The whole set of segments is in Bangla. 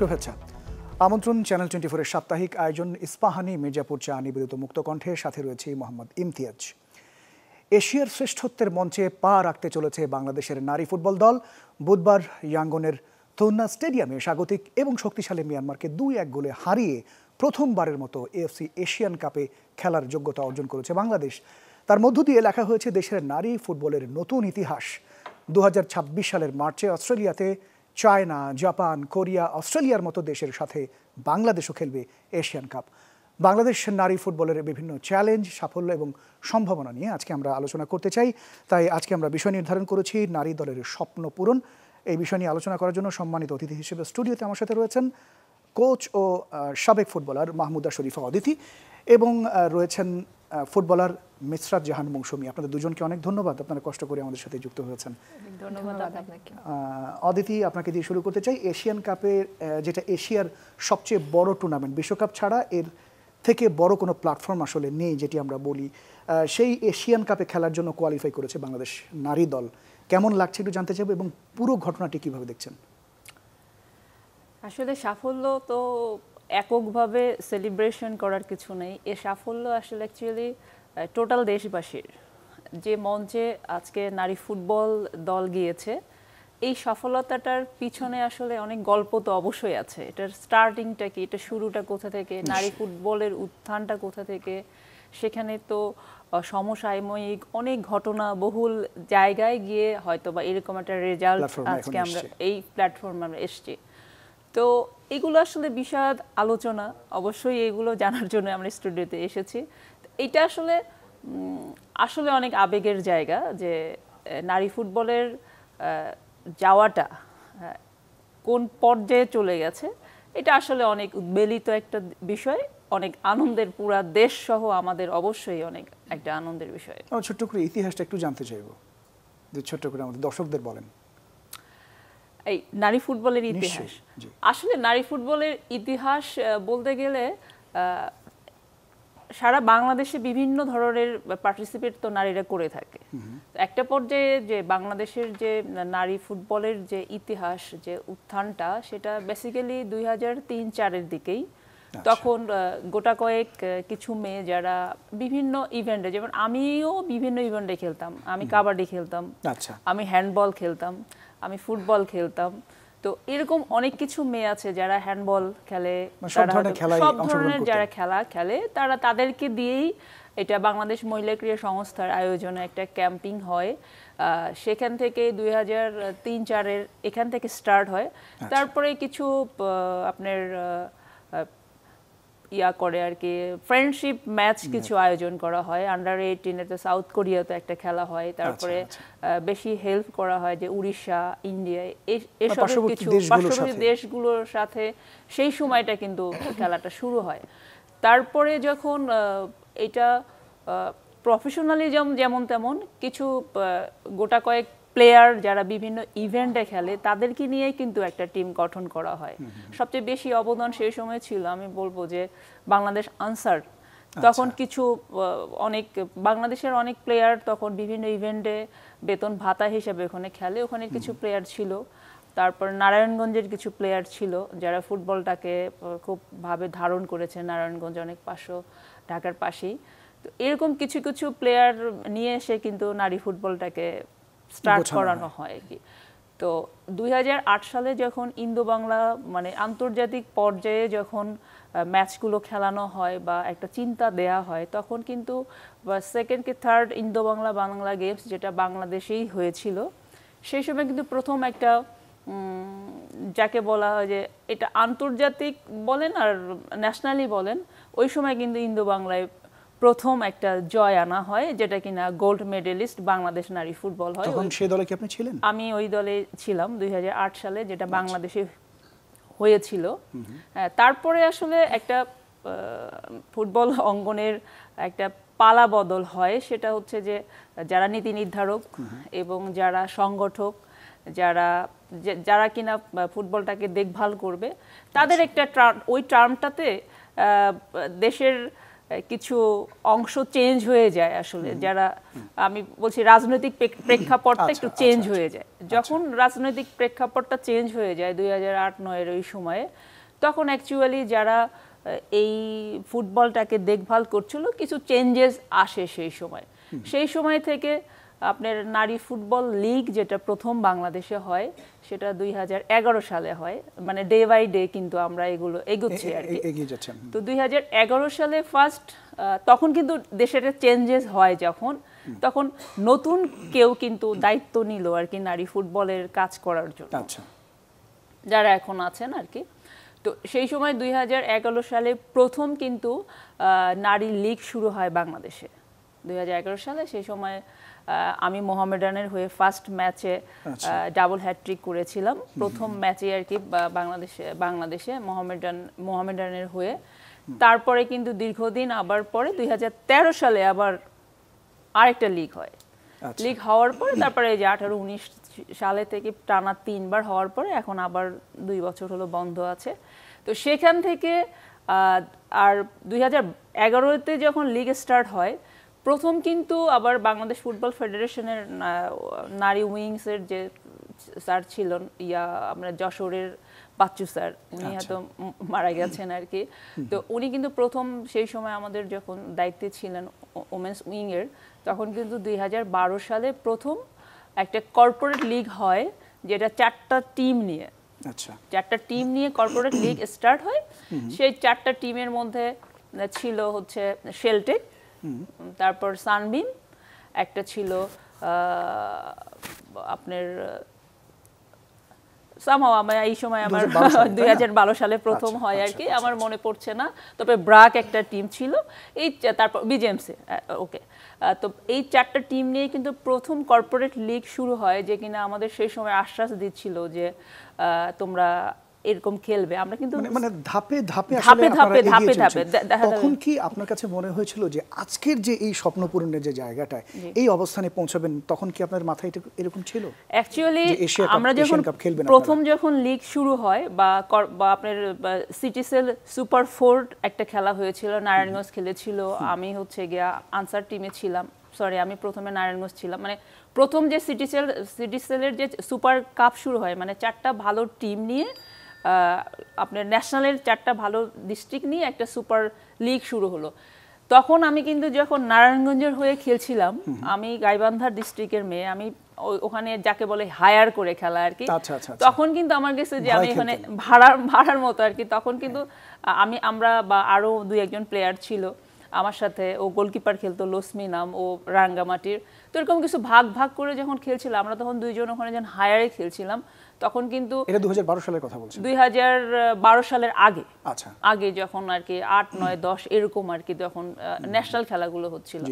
শুভেচ্ছা। আমন্ত্রণ চ্যানেল 24-এর সাপ্তাহিক আয়োজন ইস্পাহানি মির্জাপুর চা নিবেদিত মুক্ত কণ্ঠে, সাথে রয়েছে মোহাম্মদ ইমতিয়াজ। এশিয়ার শ্রেষ্ঠত্বের মঞ্চে পা রাখতে চলেছে বাংলাদেশের নারী ফুটবল দল। বুধবার ইয়াঙ্গনের থুন্না স্টেডিয়ামে স্বাগতিক এবং শক্তিশালী মিয়ানমারকে 2-1 গোলে হারিয়ে প্রথমবারের মতো এএফসি এশিয়ান কাপে খেলার যোগ্যতা অর্জন করেছে বাংলাদেশ। তার মধ্য দিয়ে লেখা হয়েছে দেশের নারী ফুটবলের নতুন ইতিহাস। 2026 সালের মার্চে অস্ট্রেলিয়াতে চায়না, জাপান, কোরিয়া, অস্ট্রেলিয়ার মতো দেশের সাথে বাংলাদেশও খেলবে এশিয়ান কাপ। বাংলাদেশ নারী ফুটবলের বিভিন্ন চ্যালেঞ্জ, সাফল্য এবং সম্ভাবনা নিয়ে আজকে আমরা আলোচনা করতে চাই। তাই আজকে আমরা বিষয় নির্ধারণ করেছি নারী দলের স্বপ্ন পূরণ। এই বিষয় নিয়ে আলোচনা করার জন্য সম্মানিত অতিথি হিসেবে স্টুডিওতে আমার সাথে রয়েছেন কোচ ও সাবেক ফুটবলার মাহমুদা শরীফা অদিতি এবং রয়েছেন ফুটবলার মিসরাত জাহান মৌসুমী। আপনাদের দুজনকে অনেক ধন্যবাদ, আপনারা কষ্ট করে আমাদের সাথে যুক্ত হয়েছেন। ধন্যবাদ আপনাকে। অদিতি, আপনাকে দিয়ে শুরু করতে চাই। এশিয়ান কাপে, যেটা এশিয়ার সবচেয়ে বড় টুর্নামেন্ট, বিশ্বকাপ ছাড়া এর থেকে বড় কোনো প্ল্যাটফর্ম আসলে নেই যেটি আমরা বলি, সেই এশিয়ান কাপে খেলার জন্য কোয়ালিফাই করেছে বাংলাদেশ নারী দল। কেমন লাগছে একটু জানতে চাইবো এবং পুরো ঘটনাটি কিভাবে দেখছেন? আসলে সাফল্য তো এককভাবে সেলিব্রেশন করার কিছু নেই। এ সাফল্য আসলে অ্যাকচুয়ালি টোটাল দেশবাসীর। যে মঞ্চে আজকে নারী ফুটবল দল গিয়েছে, এই সফলতাটার পিছনে আসলে অনেক গল্প তো অবশ্যই আছে। এটার স্টার্টিংটা কি, এটা শুরুটা কোথা থেকে, নারী ফুটবলের উত্থানটা কোথা থেকে, সেখানে তো সমসাময়িক অনেক ঘটনা বহুল জায়গায় গিয়ে হয়তো বা এরকম একটা রেজাল্ট আজকে আমরা এই প্ল্যাটফর্মে আমরা এসছি। তো এগুলো আসলে বিশদ আলোচনা, অবশ্যই এগুলো জানার জন্য আমরা স্টুডিওতে এসেছি। এটা আসলে অনেক আবেগের জায়গা যে নারী ফুটবলের যাওয়াটা কোন পর্যায়ে চলে গেছে, এটা আসলে অনেক উদ্বেলিত একটা বিষয়, অনেক আনন্দের, পুরা দেশ সহ আমাদের অবশ্যই অনেক একটা আনন্দের বিষয়। ছোট্ট করে ইতিহাসটা একটু জানতে চাইবো, যে ছোট্ট করে আমাদের দর্শকদের বলেন এই নারী ফুটবলের ইতিহাস। আসলে নারী ফুটবলের ইতিহাস বলতে গেলে সারা বাংলাদেশে বিভিন্ন ধরনের পার্টিসিপেট তো নারীরা করে থাকে। একটা পর্যায়ে যে বাংলাদেশের যে নারী ফুটবলের যে ইতিহাস, যে উত্থানটা, সেটা বেসিক্যালি 2003-04-এর দিকেই। তখন গোটা কয়েক কিছু মেয়ে যারা বিভিন্ন ইভেন্টে, যেমন আমিও বিভিন্ন ইভেন্টে খেলতাম। আমি কাবাডি খেলতাম, আমি হ্যান্ডবল খেলতাম, আমি ফুটবল খেলতাম। তো এরকম অনেক কিছু মেয়ে আছে যারা হ্যান্ডবল খেলে, সব ধরনের যারা খেলা খেলে, তারা তাদেরকে দিয়েই এটা বাংলাদেশ মহিলা ক্রীড়া সংস্থার আয়োজনে একটা ক্যাম্পিং হয়। সেখান থেকে 2003-04-এর এখান থেকে স্টার্ট হয়। তারপরে কিছু আপনার করে আর কি ফ্রেন্ডশিপ ম্যাচ কিছু আয়োজন করা হয়। আন্ডার-18-এতে সাউথ কোরিয়াতে একটা খেলা হয়। তারপরে বেশি হেল্প করা হয় যে উড়িষ্যা, ইন্ডিয়া, এসব কিছু পার্শ্ববর্তী দেশগুলোর সাথে সেই সময়টা কিন্তু খেলাটা শুরু হয়। তারপরে যখন এটা প্রফেশনালিজম যেমন তেমন কিছু গোটা কয়েক প্লেয়ার যারা বিভিন্ন ইভেন্টে খেলে, তাদেরকে নিয়ে কিন্তু একটা টিম গঠন করা হয়। সবচেয়ে বেশি অবদান সেই সময় ছিল, আমি বলবো যে বাংলাদেশ আনসার। তখন কিছু অনেক বাংলাদেশের অনেক প্লেয়ার তখন বিভিন্ন ইভেন্টে বেতন ভাতা হিসেবে ওখানে খেলে, ওখানে কিছু প্লেয়ার ছিল। তারপর নারায়ণগঞ্জের কিছু প্লেয়ার ছিল যারা ফুটবলটাকে খুব ভাবে ধারণ করেছে। নারায়ণগঞ্জ অনেক ঢাকার পাশেই। তো এরকম কিছু কিছু প্লেয়ার নিয়ে এসে কিন্তু নারী ফুটবলটাকে স্টার্ট করানো হয় কি। তো 2008 সালে যখন ইন্দো বাংলা মানে আন্তর্জাতিক পর্যায়ে যখন ম্যাচগুলো খেলানো হয় বা একটা চিন্তা দেয়া হয়, তখন কিন্তু সেকেন্ড কি থার্ড ইন্দো বাংলা গেমস যেটা বাংলাদেশেই হয়েছিল, সেই সময় কিন্তু প্রথম একটা যাকে বলা হয় যে এটা আন্তর্জাতিক বলেন আর ন্যাশনালি বলেন, ওই সময় কিন্তু ইন্দো বাংলায় প্রথম একটা জয় আনা হয়, যেটা কিনা গোল্ড মেডেলিস্ট বাংলাদেশ নারী ফুটবল হয়। তখন সেই দলে কি আপনি ছিলেন? আমি ওই দলে ছিলাম 2008 সালে, যেটা বাংলাদেশে হয়েছিল। তারপরে আসলে একটা ফুটবল অঙ্গনের একটা পালা বদল হয়। সেটা হচ্ছে যে যারা নীতি নির্ধারক এবং যারা সংগঠক, যারা কিনা ফুটবলটাকে দেখভাল করবে, তাদের একটা ওই টার্মটাতে দেশের কিছু অংশ চেঞ্জ হয়ে যায় আসলে, যারা আমি বলছি রাজনৈতিক প্রেক্ষাপটটা একটু চেঞ্জ হয়ে যায়। যখন রাজনৈতিক প্রেক্ষাপটটা চেঞ্জ হয়ে যায় 2008-9 ওই সময়ে, তখন অ্যাকচুয়ালি যারা এই ফুটবলটাকে দেখভাল করছিল কিছু চেঞ্জেস আসে সেই সময় থেকে আপনার নারী ফুটবল লিগ যেটা প্রথম বাংলাদেশে হয় সেটা 2011 সালে হয়, মানে ডে বাই ডে কিন্তু আমরা এগুলো এগোচ্ছি আর কি। তো 2011 সালে ফার্স্ট, তখন কিন্তু দেশের চেঞ্জেস হয় যখন, তখন নতুন কেউ কিন্তু দায়িত্ব নিল আর কি নারী ফুটবলের কাজ করার জন্য, যারা এখন আছেন আর কি। তো সেই সময় 2011 সালে প্রথম কিন্তু নারী লিগ শুরু হয় বাংলাদেশে 2011 সালে। সেই সময় আমি মোহামেডানের হয়ে ফার্স্ট ম্যাচে ডাবল হ্যাটট্রিক করেছিলাম, প্রথম ম্যাচে আর কি বাংলাদেশে মোহামেডানের হয়ে। তারপরে কিন্তু দীর্ঘদিন আবার পরে 2013 সালে আবার আরেকটা লিগ হয়। লিগ হওয়ার পরে তারপরে এই যে 18-19 সালে থেকে টানা 3 বার হওয়ার পরে এখন আবার 2 বছর হলো বন্ধ আছে। তো সেখান থেকে আর 2011-তে যখন লিগ স্টার্ট হয়, প্রথম কিন্তু আবার বাংলাদেশ ফুটবল ফেডারেশনের নারী উইংসের যে স্যার ছিলেন আমরা যশোরের বাচ্চু স্যার, উনি হয়তো মারা গেছেন আর কি। তো উনি কিন্তু প্রথম সেই সময় আমাদের যখন দায়িত্বে ছিলেন ওমেন্স উইংয়ের, তখন কিন্তু 2012 সালে প্রথম একটা কর্পোরেট লিগ হয়, যেটা 4টা টিম নিয়ে, 4টা টিম নিয়ে কর্পোরেট লিগ স্টার্ট হয়। সেই 4টা টিমের মধ্যে ছিল হচ্ছে শেলটেক, তারপর সানবিন, একটা ছিল আপনার এই সময় আমার 2012 সালে প্রথম হয় আর কি, আমার মনে পড়ছে না, তবে ব্রাক একটা টিম ছিল, এই তারপর বিজেএমসি, ওকে। তো এই 4টা টিম নিয়ে কিন্তু প্রথম কর্পোরেট লিগ শুরু হয়, যে কিনা আমাদের সেই সময় আশ্বাস দিচ্ছিল যে তোমরা এরকম খেলবে। আমরা কিন্তু মানে ধাপে ধাপে আসলে তখন কি আপনার কাছে মনে হয়েছিল যে আজকের যে এই স্বপ্ন পূরণের যে জায়গাটায় এই অবস্থানে পৌঁছাবেন, তখন কি আপনার মাথায় এরকম ছিল? অ্যাকচুয়ালি আমরা যখন যখন লিগ শুরু হয় বা আপনার সিটিসেল সুপার 4 একটা খেলা হয়েছিল, নারায়ণগঞ্জ খেলেছিল, আমি হচ্ছে গিয়া আনসার টিমে ছিলাম, সরি আমি প্রথমে নারায়ণগঞ্জ ছিলাম। মানে প্রথম যে সিটিসেলের যে সুপার কাপ শুরু হয়, মানে 4টা ভালো টিম নিয়ে আপনার ন্যাশনালের 4টা ভালো ডিস্ট্রিক্ট নিয়ে একটা সুপার লিগ শুরু হলো। তখন আমি কিন্তু যখন নারায়ণগঞ্জের হয়ে খেলছিলাম, আমি গাইবান্ধার ডিস্ট্রিক্টের মেয়ে, আমি ওখানে যাকে বলে হায়ার করে খেলা আর কি। তখন কিন্তু আমার কাছে যে আমি এখানে ভাড়ার মতো আর কি, তখন কিন্তু আমরা বা আরো 2-1 প্লেয়ার ছিল আমার সাথে, ও গোলকিপার খেলতো লসমি নাম, ও রাঙ্গামাটির। তো এরকম কিছু ভাগ ভাগ করে যখন খেলছিলাম আমরা, তখন 2 জন ওখানে যখন হায়ারে খেলছিলাম, তখন কিন্তু এটা 2012 সালের কথা বলছেন? 2012 সালের আগে, আগে যখন আর কি 8, 9, 10 এরকম আর কি, যখন ন্যাশনাল খেলাগুলো হচ্ছিল,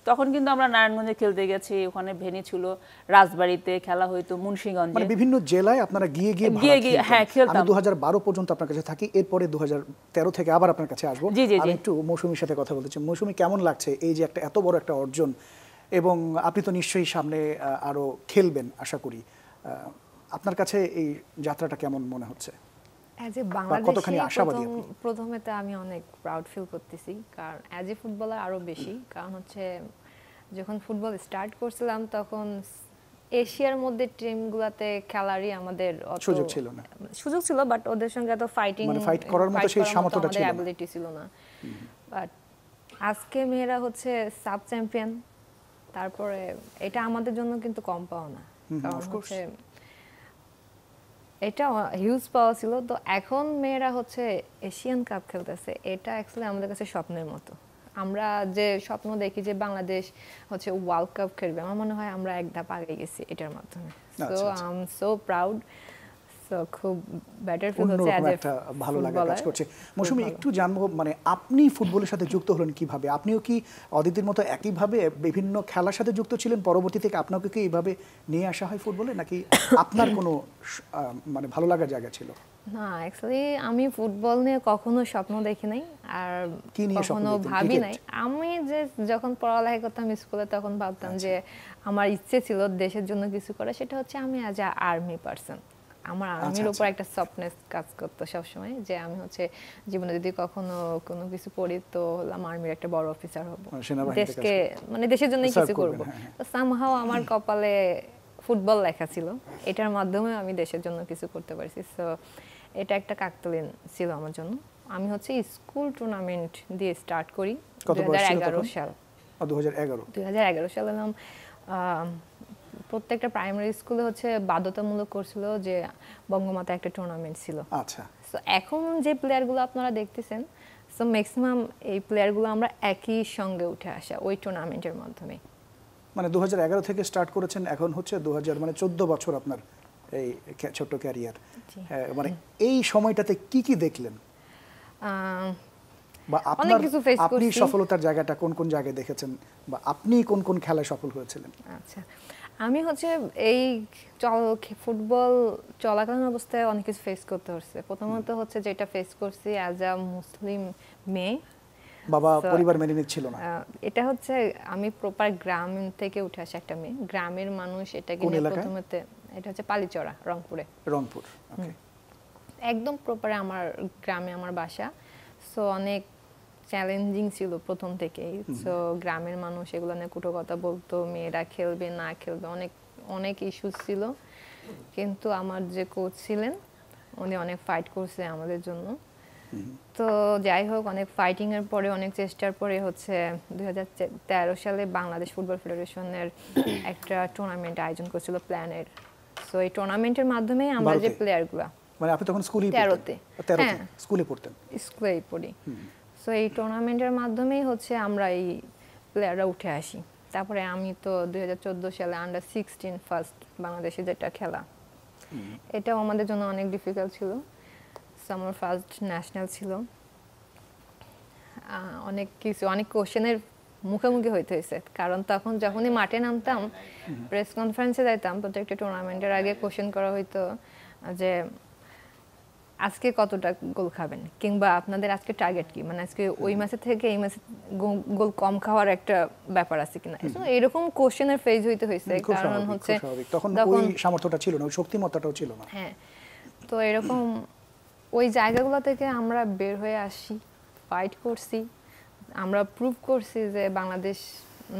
তখন কিন্তু আমরা নারায়ণগঞ্জে খেলতে গেছি। ওখানে ভেনি ছিল, রাজবাড়িতে খেলা হইতো, মুন্সিগঞ্জে, মানে বিভিন্ন জেলায় আপনারা গিয়ে হ্যাঁ খেলতাম। আমি 2012 পর্যন্ত আপনার কাছে থাকি, এরপরে 2013 থেকে আবার আপনার কাছে আসবো। আমি একটু মৌসুমীর সাথে কথা বলতে চাই। মৌসুমী, কেমন লাগছে এই যে একটা এত বড় একটা অর্জন, এবং আপনি তো নিশ্চয়ই সামনে আরো খেলবেন আশা করি, আপনার কাছে এই যাত্রাটা কেমন মনে হচ্ছে? অ্যাজ এ বাংলাদেশি প্রথমে তো আমি অনেক প্রাউড ফিল করতেছি, কারণ অ্যাজ এ ফুটবলার আরো বেশি, কারণ হচ্ছে যখন ফুটবল স্টার্ট করছিলাম তখন এশিয়ার মধ্যে টিমগুলোতে খেলারই আমাদের সুযোগ ছিল, বাট ওদের সঙ্গে এত ফাইট করার মতো সেই সামর্থ্যটা ছিল না, অ্যাবিলিটি ছিল না। বাট আজকে মেয়েরা হচ্ছে সাব চ্যাম্পিয়ন, তারপরে এটা আমাদের জন্য কিন্তু কম পাওয়া না, কারণ হচ্ছে এটা হিউজ পাওয়া ছিল। তো এখন মেয়েরা হচ্ছে এশিয়ান কাপ খেলতেছে, এটা অ্যাকচুয়ালি আমাদের কাছে স্বপ্নের মতো। আমরা যে স্বপ্ন দেখি যে বাংলাদেশ হচ্ছে ওয়ার্ল্ড কাপ খেলবে, আমার মনে হয় আমরা এক ধাপ আগে গেছি এটার মাধ্যমে। So I am so proud, so খুব বেটার ফিল হচ্ছে, একটা ভালো লাগা কাজ করছে। মৌসুমী, একটু জানবো, মানে আপনি ফুটবলের সাথে যুক্ত হলেন কিভাবে? আপনিও কি অদিতির মতো একইভাবে বিভিন্ন খেলার সাথে যুক্ত ছিলেন, পরবর্তী থেকে আপনাকে কি এইভাবে নিয়ে আসা হয় ফুটবলে, নাকি আপনার কোনো মানে ভালো লাগার জায়গা ছিল? না, অ্যাকচুয়ালি আমি ফুটবল নিয়ে কখনো স্বপ্ন দেখি নাই, আর কখনো ভাবি নাই। আমি যে যখন পড়ালেখা করতাম স্কুলে, তখন ভাবতাম যে আমার ইচ্ছে ছিল দেশের জন্য কিছু করা, সেটা হচ্ছে আমি অ্যাজ আ আর্মি পারসন। আমার আর্মির উপর একটা সফটনেস কাজ করতো সবসময়, যে আমি হচ্ছে জীবনে যদি কখনো কোনো কিছু করি তো আমার আর্মির একটা বড় অফিসার হব, দেশকে মানে দেশের জন্য কিছু করব। তো সামহাও আমার কপালে ফুটবল লেখা ছিল, এটার মাধ্যমে আমি দেশের জন্য কিছু করতে পারছি। সো এটা একটা কাকতালীন ছিল আমার জন্য। আমি হচ্ছে স্কুল টুর্নামেন্ট দিয়ে স্টার্ট করি 2011 সাল। 2011 সালে প্রত্যেকটা প্রাইমারি স্কুলে হচ্ছে বাধ্যতামূলক করছিল যে বঙ্গমাতা একটা টুর্নামেন্ট ছিল। আচ্ছা, সো এখন যে প্লেয়ারগুলো আপনারা দেখতেছেন, সো ম্যাক্সিমাম এই প্লেয়ারগুলো আমরা একই সঙ্গে উঠে আসা ওই টুর্নামেন্টের মাধ্যমে। মানে 2011 থেকে স্টার্ট করেছেন, এখন হচ্ছে 2000, মানে 14 বছর আপনার এই ছোট্ট ক্যারিয়ার। মানে এই সময়টাতে কি কি দেখলেন, বা আপনার আপনি সফলতার জায়গাটা কোন কোন জায়গায় দেখেছেন, বা আপনি কোন কোন খেলায় সফল হয়েছিলেন? আচ্ছা, আমি হচ্ছে এই ফুটবল চলাকালীন অবস্থায় অনেক কিছু ফেস করতে হচ্ছে। প্রথমত হচ্ছে যেটা ফেস করছি অ্যাজ আ মুসলিম মেয়ে, বাবা পরিবার মেনে নিচ্ছিল না। এটা হচ্ছে আমি প্রপার গ্রাম থেকে উঠে আসা একটা মেয়ে, গ্রামের মানুষ এটাকে প্রথমতে, এটা হচ্ছে পালিচড়া, রংপুরে। রংপুর, ওকে। একদম প্রপারে আমার গ্রামে আমার বাসা। সো অনেক চ্যালেঞ্জিং ছিল প্রথম থেকেই। সো গ্রামের মানুষ এগুলো নিয়ে কুটো কথা বলতো, মেয়েরা খেলবে না খেলবে, অনেক অনেক ইস্যুস ছিল। কিন্তু আমার যে কোচ ছিলেন উনি অনেক ফাইট করছে আমাদের জন্য। তো যাই হোক, অনেক ফাইটিং এর পরে, অনেক চেষ্টার পরে হচ্ছে 2013 সালে বাংলাদেশ ফুটবল ফেডারেশনের একটা টুর্নামেন্ট আয়োজন করেছিল প্ল্যানের। সো এই টুর্নামেন্টের মাধ্যমে আমরা যে প্লেয়ারগুলো, মানে আপনি তখন স্কুলে 13তে স্কুলে পড়তেন? স্কুলেই পড়ি। সো এই টুর্নামেন্টের মাধ্যমেই হচ্ছে আমরা এই প্লেয়াররা উঠে আসি। তারপরে আমি তো 2014 সালে আন্ডার 16 ফার্স্ট বাংলাদেশে যেটা খেলা, এটাও আমাদের জন্য অনেক ডিফিকাল্ট ছিল। আমার ফার্স্ট ন্যাশনাল ছিল। অনেক কিছু, অনেক কোশ্চেনের মুখোমুখি হইতে হয়েছে, কারণ তখন যখনই মাঠে নামতাম, প্রেস কনফারেন্সে যাইতাম, প্রত্যেকটা টুর্নামেন্টের আগে কোশ্চেন করা হইতো যে আজকে কতটা গোল খাবেন, কিংবা আপনাদের আজকে টার্গেট কি, মানে আজকে ওই ম্যাচের থেকে এই ম্যাচে গোল কম খাওয়ার একটা ব্যাপার আছে কিনা। এরকম কোশ্চেনের ফেজ হইতে হয়েছে, কারণ হচ্ছে তখন ওই সামর্থ্যটা ছিল না, ওই শক্তিমত্তাটাও ছিল না। হ্যাঁ, তো এরকম ওই জায়গাগুলো থেকে আমরা বের হয়ে আসি, ফাইট করছি, আমরা প্রুভ করছি যে বাংলাদেশ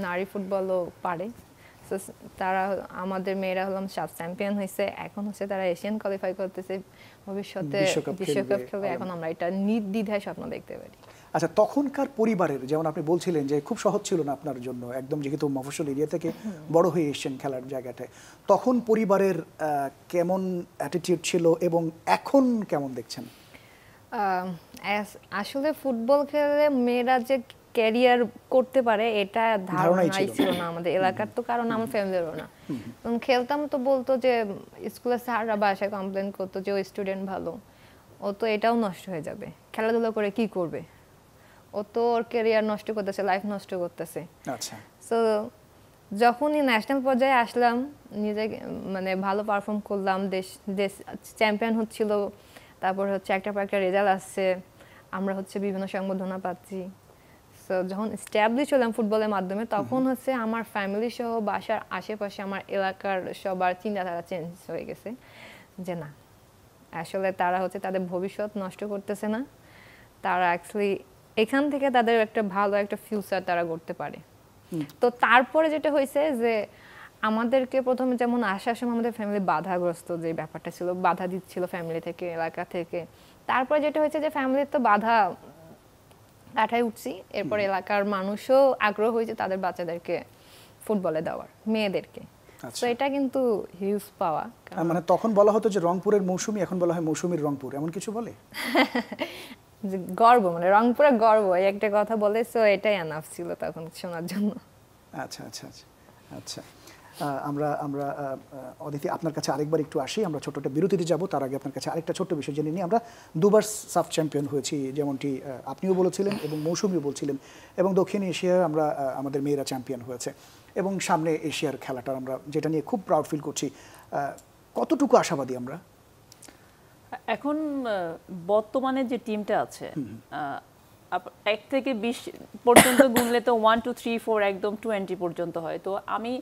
নারী ফুটবলও পারে। সো তারা, আমাদের মেয়েরা হলাম সাব চ্যাম্পিয়ন হয়েছে, এখন হচ্ছে তারা এশিয়ান কোয়ালিফাই করতেছে, ভবিষ্যতে বিশ্বকাপ খেলবে। এখন আমরা এটা নির্দ্বিধায় স্বপ্ন দেখতে পারি। আচ্ছা, তখনকার পরিবারের, যেমন আপনি বলছিলেন যে খুব সহজ ছিল না আপনার জন্য, একদম যেহেতু মফস্বল এরিয়া থেকে বড় হয়ে এসেছেন খেলার জায়গাটায়, তখন পরিবারের কেমন অ্যাটিটিউড ছিল এবং এখন কেমন দেখছেন? আসলে ফুটবল খেলে মেয়েরা যে ক্যারিয়ার করতে পারে এটা ধারণাই ছিল না আমাদের এলাকার, তো কারণ আমার ফ্যামিলিরও না। খেলতাম তো বলতো যে স্কুলের স্যাররা বাসায় কমপ্লেন করতো যে ওই স্টুডেন্ট ভালো, ও তো এটাও নষ্ট হয়ে যাবে, খেলাধুলা করে কি করবে, ও তো ওর ক্যারিয়ার নষ্ট করতেছে, লাইফ নষ্ট করতেছে। আচ্ছা, সো যখনই ন্যাশনাল পর্যায়ে আসলাম, নিজে মানে ভালো পারফর্ম করলাম, দেশ চ্যাম্পিয়ন হচ্ছিল, তারপর হচ্ছে একটা পর একটা রেজাল্ট আসছে, আমরা হচ্ছে বিভিন্ন সংবর্ধনা পাচ্ছি। সো যখন এস্টাবলিশ হলাম ফুটবলের মাধ্যমে, তখন হচ্ছে আমার ফ্যামিলি সহ বাসার আশেপাশে আমার এলাকার সবার চিন্তাধারা চেঞ্জ হয়ে গেছে, যে না আসলে তারা হচ্ছে তাদের ভবিষ্যৎ নষ্ট করতেছে না, তারা অ্যাকচুয়ালি এখান থেকে তাদের একটা ভালো একটা ফিউচার তারা করতে পারে। তো তারপরে যেটা হয়েছে যে আমাদেরকে প্রথমে যেমন আসার সময় আমাদের ফ্যামিলি বাধাগ্রস্ত যে ব্যাপারটা ছিল, বাধা দিচ্ছিল ফ্যামিলি থেকে, এলাকা থেকে। তারপরে যেটা হয়েছে যে ফ্যামিলির তো বাধা কাটায় উঠছি, এরপর এলাকার মানুষও আগ্রহ হয়েছে তাদের বাচ্চাদেরকে ফুটবলে দেওয়ার, মেয়েদেরকে। তো এটা কিন্তু হিউজ পাওয়া। মানে তখন বলা হতো যে রংপুরের মৌসুমী, এখন বলা হয় মৌসুমীর রংপুর, এমন কিছু বলে? গর্ব, মানে রংপুরের গর্ব, এই একটা কথা বলে। সো এটাই এনাফ ছিল তখন শোনার জন্য। আচ্ছা আচ্ছা আচ্ছা আচ্ছা, আমরা অদিতি আপনার কাছে আরেকবার একটু আসি, আমরা ছোট্ট একটা বিরতিতে যাব। তার আগে আপনার কাছে আরেকটা ছোট্ট বিষয় জেনে নিই। আমরা দুবার সাফ চ্যাম্পিয়ন হয়েছি, যেমনটি আপনিও বলেছিলেন এবং মৌসুমীও বলছিলেন, এবং দক্ষিণ এশিয়ায় আমরা আমাদের মেয়েরা চ্যাম্পিয়ন হয়েছে, এবং সামনে এশিয়ার খেলাটা আমরা যেটা নিয়ে খুব প্রাউড ফিল করছি। কতটুকু আশাবাদী আমরা এখন? বর্তমানে যে টিমটা আছে, 1 থেকে 20 পর্যন্ত গুনলে তো 1 2 3 4 একদম 20 পর্যন্ত হয়। তো আমি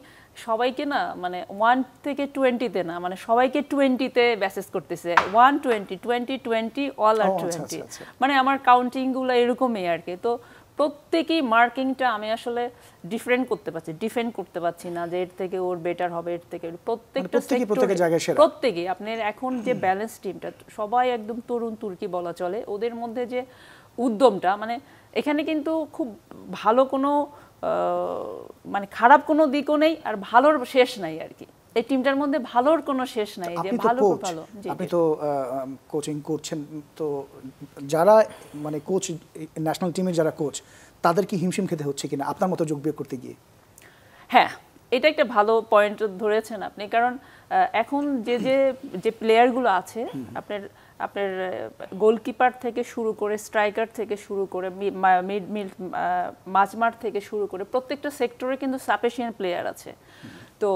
সবাইকে না মানে 1 থেকে 20-তে না মানে সবাইকে 20-তে ব্যাসেস করতেছে, 1 20 20 20 অল আর 20। মানে আমার কাউন্টিংগুলো এরকমই আর কি। তো প্রত্যেকেই মার্কিংটা আমি আসলে ডিফারেন্ট ডিফেন্ড করতে পারছি না যে এর থেকে ওর বেটার হবে, এর থেকে প্রত্যেকটা প্রত্যেকেই আপনার এখন যে ব্যালেন্স টিমটা সবাই একদম তরুণ তুর্কি বলা চলে, ওদের মধ্যে যে উদ্যমটা মানে এখানে কিন্তু খুব ভালো কোনো মানে খারাপ কোনো দিকও নেই আর ভালোর শেষ নাই আর কি। এই টিমটার মধ্যে ভালোর কোনো শেষ নাই যে ভালো ভালো। আপনি তো কোচিং করছেন, তো যারা মানে কোচ ন্যাশনাল টিমের যারা কোচ তাদের কি হিমশিম খেতে হচ্ছে কিনা আপনার মতো যোগ বিয়োগ করতে গিয়ে? হ্যাঁ, এটা একটা ভালো পয়েন্ট ধরেছেন আপনি, কারণ এখন যে প্লেয়ারগুলো আছে আপনার গোলকিপার থেকে শুরু করে স্ট্রাইকার থেকে শুরু করে মাঝমাঠ থেকে শুরু করে প্রত্যেকটা সেক্টরে কিন্তু সাফিসিয়েন্ট প্লেয়ার আছে। তো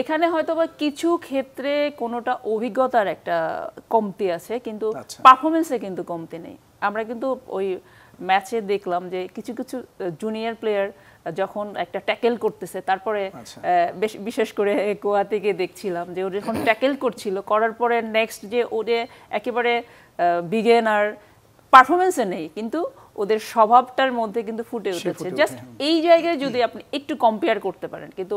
এখানে হয়তো বা কিছু ক্ষেত্রে কোনোটা অভিজ্ঞতার একটা কমতি আছে, কিন্তু পারফরমেন্সে কিন্তু কমতি নেই। আমরা কিন্তু ওই ম্যাচে দেখলাম যে কিছু কিছু জুনিয়র প্লেয়ার যখন একটা ট্যাকেল করতেছে, তারপরে বিশেষ করে কোয়াতিকে দেখছিলাম যে ও যখন ট্যাকেল করছিল, করার পরে নেক্সট যে ওদের একেবারে বিগিনার পারফরমেন্সে নেই, কিন্তু ওদের স্বভাবটার মধ্যে কিন্তু ফুটে উঠেছে। জাস্ট এই জায়গায় যদি আপনি একটু কম্পেয়ার করতে পারেন, কিন্তু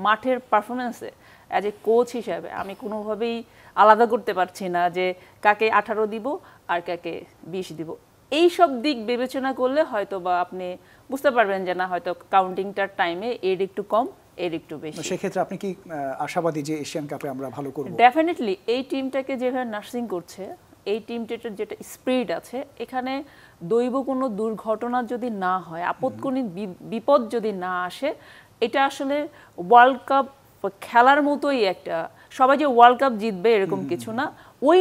মাঠের পারফরমেন্সে অ্যাজ এ কোচ হিসাবে আমি কোনোভাবেই আলাদা করতে পারছি না যে কাকে 18 দিব আর কাকে 20 দিব। এই সব দিক বিবেচনা করলে হয়তো বা আপনি বুঝতে পারবেন যে না হয়তো কাউন্টিংটার টাইমে এর একটু কম এর একটু বেশি। সেক্ষেত্রে আপনি কি আশাবাদী যে এশিয়ান কাপে আমরা ভালো করব? ডেফিনেটলি এই টিমটাকে যেভাবে নার্সিং করছে, এই টিমটার যেটা স্পিরিট আছে, এখানে দৈব কোনো দুর্ঘটনা যদি না হয়, আপৎকালীন বিপদ যদি না আসে, এটা আসলে ওয়ার্ল্ড কাপ খেলার মতোই একটা, সবাই যে ওয়ার্ল্ড কাপ জিতবে এরকম কিছু না, ওই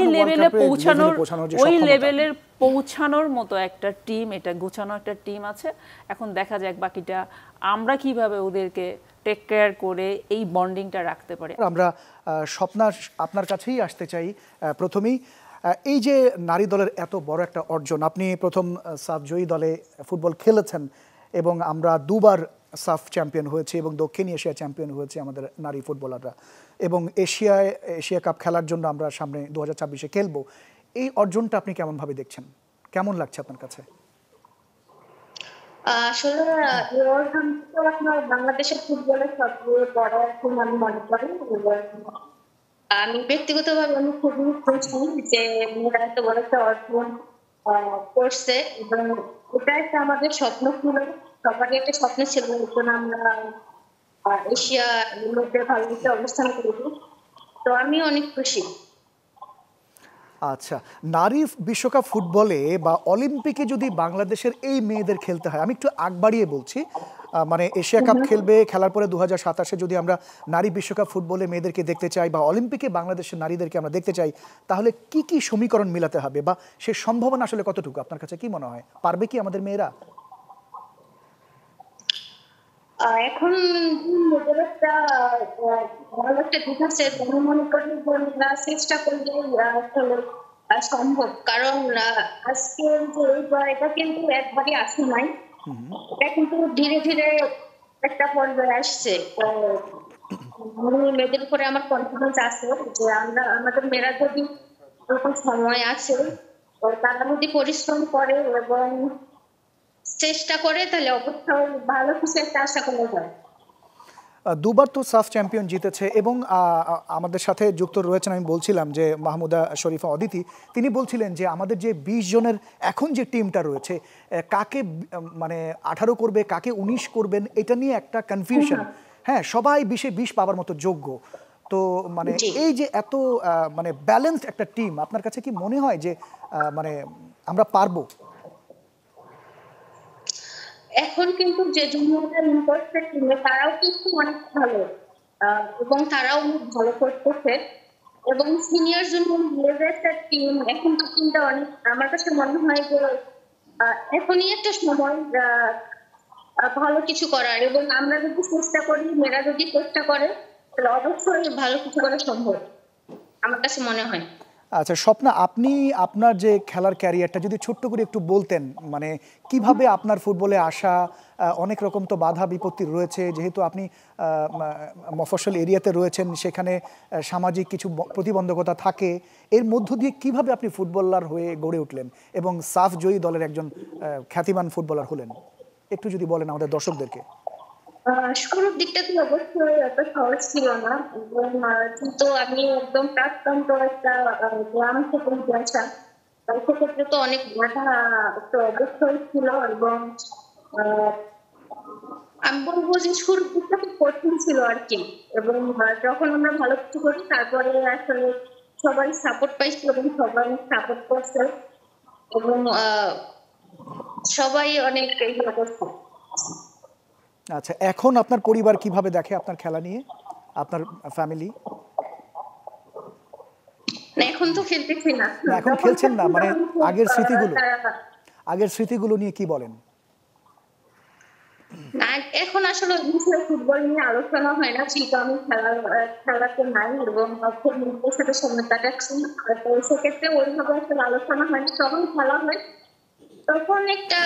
লেভেলের পৌঁছানোর মতো একটা টিম, এটা গোছানো একটা টিম আছে। এখন দেখা যাক বাকিটা আমরা কিভাবে ওদেরকে টেক কেয়ার করে এই বন্ডিংটা রাখতে পারি। আমরা স্বপ্না আপনার কাছেই আসতে চাই প্রথমেই, এই যে নারী দলের এত বড় একটা অর্জন, আপনি প্রথম সাফ জয়ী দলে ফুটবল খেলেছেন এবং আমরা দুবার সাফ চ্যাম্পিয়ন হয়েছে এবং দক্ষিণ এশিয়া চ্যাম্পিয়ন হয়েছে আমাদের নারী ফুটবলাররা, এবং এশিয়া কাপ খেলার জন্য আমরা সামনে 2026-এ খেলবো। এই অর্জনটা আপনি কেমনভাবে দেখছেন, কেমন লাগছে আপনার কাছে? আসলে বাংলাদেশের ফুটবলের সবচেয়ে বড় এখন আমি মনে করি, আমি ব্যক্তিগতভাবে আমি খুবই খুশি যে মেয়েরা এত বড় একটা অর্জন করছে, এবং এটা একটা আমাদের স্বপ্ন ছিল, সবারই একটা স্বপ্ন ছিল এখন আমরা এশিয়ার মধ্যে ভালো একটা অবস্থান করব। তো আমি অনেক খুশি। আচ্ছা, নারী বিশ্বকাপ ফুটবলে বা অলিম্পিকে যদি বাংলাদেশের এই মেয়েদের খেলতে হয়, আমি একটু আগ বাড়িয়ে বলছি, মানে এশিয়া কাপ খেলবে, খেলার পরে 2027-এ যদি আমরা নারী বিশ্বকাপ ফুটবলে মেয়েদেরকে দেখতে চাই বা অলিম্পিকে বাংলাদেশের নারীদেরকে আমরা দেখতে চাই, তাহলে কি কি সমীকরণ মিলাতে হবে বা সে সম্ভাবনা আসলে কতটুকু আপনার কাছে কি মনে হয়? পারবে কি আমাদের মেয়েরা? এখন মেয়েদের একটা ভালো একটা দিক আছে, আমি মনে করি চেষ্টা করলে সম্ভব, কারণ আজকে যে এটা কিন্তু একবারই আসে নাই, এটা কিন্তু ধীরে ধীরে একটা পর্যায়ে আসছে। মেয়েদের উপরে আমার কনফিডেন্স আছে যে আমরা আমাদের মেয়েরা যদি এরকম সময় আছে, তারা যদি পরিশ্রম করে এবং চেষ্টা করে, তাহলে অবশ্যই ভালো কিছু একটা আশা করা যায়। দুবার তো সাফ চ্যাম্পিয়ন জিতেছে এবং আমাদের সাথে যুক্ত রয়েছেন, আমি বলছিলাম যে মাহমুদা শরীফা অদিতি, তিনি বলছিলেন যে আমাদের যে 20 জনের এখন যে টিমটা রয়েছে, কাকে মানে 18 করবে কাকে 19 করবেন, এটা নিয়ে একটা কনফিউশন। হ্যাঁ, সবাই 20-এ 20 পাওয়ার মতো যোগ্য। তো মানে এই যে এত মানে ব্যালেন্সড একটা টিম, আপনার কাছে কি মনে হয় যে মানে আমরা পারবো? এখন কিন্তু যে জুনিয়ররা ইউনিভার্সিটি টিমে তারাও কিন্তু অনেক ভালো, এবং তারাও অনেক ভালো করতেছে, এবং সিনিয়র জুনিয়র লেভেলের টিম এখন তো টিমটা অনেক, আমার কাছে মনে হয় যে এখনই একটা সময় ভালো কিছু করার, এবং আমরা যদি চেষ্টা করি, মেয়েরা যদি চেষ্টা করে, তাহলে অবশ্যই ভালো কিছু করা সম্ভব আমার কাছে মনে হয়। আচ্ছা স্বপ্না, আপনি আপনার যে খেলার ক্যারিয়ারটা যদি ছোট্ট করে একটু বলতেন, মানে কিভাবে আপনার ফুটবলে আসা, অনেক রকম তো বাধা বিপত্তি রয়েছে, যেহেতু আপনি মফস্বল এরিয়াতে রয়েছেন, সেখানে সামাজিক কিছু প্রতিবন্ধকতা থাকে, এর মধ্য দিয়ে কিভাবে আপনি ফুটবলার হয়ে গড়ে উঠলেন এবং সাফ জয়ী দলের একজন খ্যাতিমান ফুটবলার হলেন, একটু যদি বলেন আমাদের দর্শকদেরকে। শুরুর দিকটা তো অবশ্যই এত সহজ ছিল না, এবং কিন্তু আমি একদম প্রাক্তন্ত একটা গ্রাম থেকে উঠে আসা, সেক্ষেত্রে তো অনেক বাধা তো অবশ্যই ছিল। এবং আমি বলবো যে শুরুর দিকটা খুব কঠিন ছিল আর কি। এবং যখন আমরা ভালো কিছু করি তারপরে আসলে সবাই সাপোর্ট পাইছি এবং সবাই সাপোর্ট করছে, এবং সবাই অনেক ইয়ে করছে। আচ্ছা, এখন আপনার পরিবার কিভাবে দেখে আপনার খেলা নিয়ে, আপনার ফ্যামিলি? এখন তো খেলতেছি না। এখন খেলছেন না, মানে আগের স্মৃতিগুলো নিয়ে কি বলেন? না, এখন আসলে ফুটবল নিয়ে আলোচনা হয় না, যেহেতু আমি খেলাতে নাই এবং নিজের সাথে সময় কাটাচ্ছি। তো সেক্ষেত্রে ওইভাবে আসলে আলোচনা হয় না, তখন খেলা হয় তখন একটা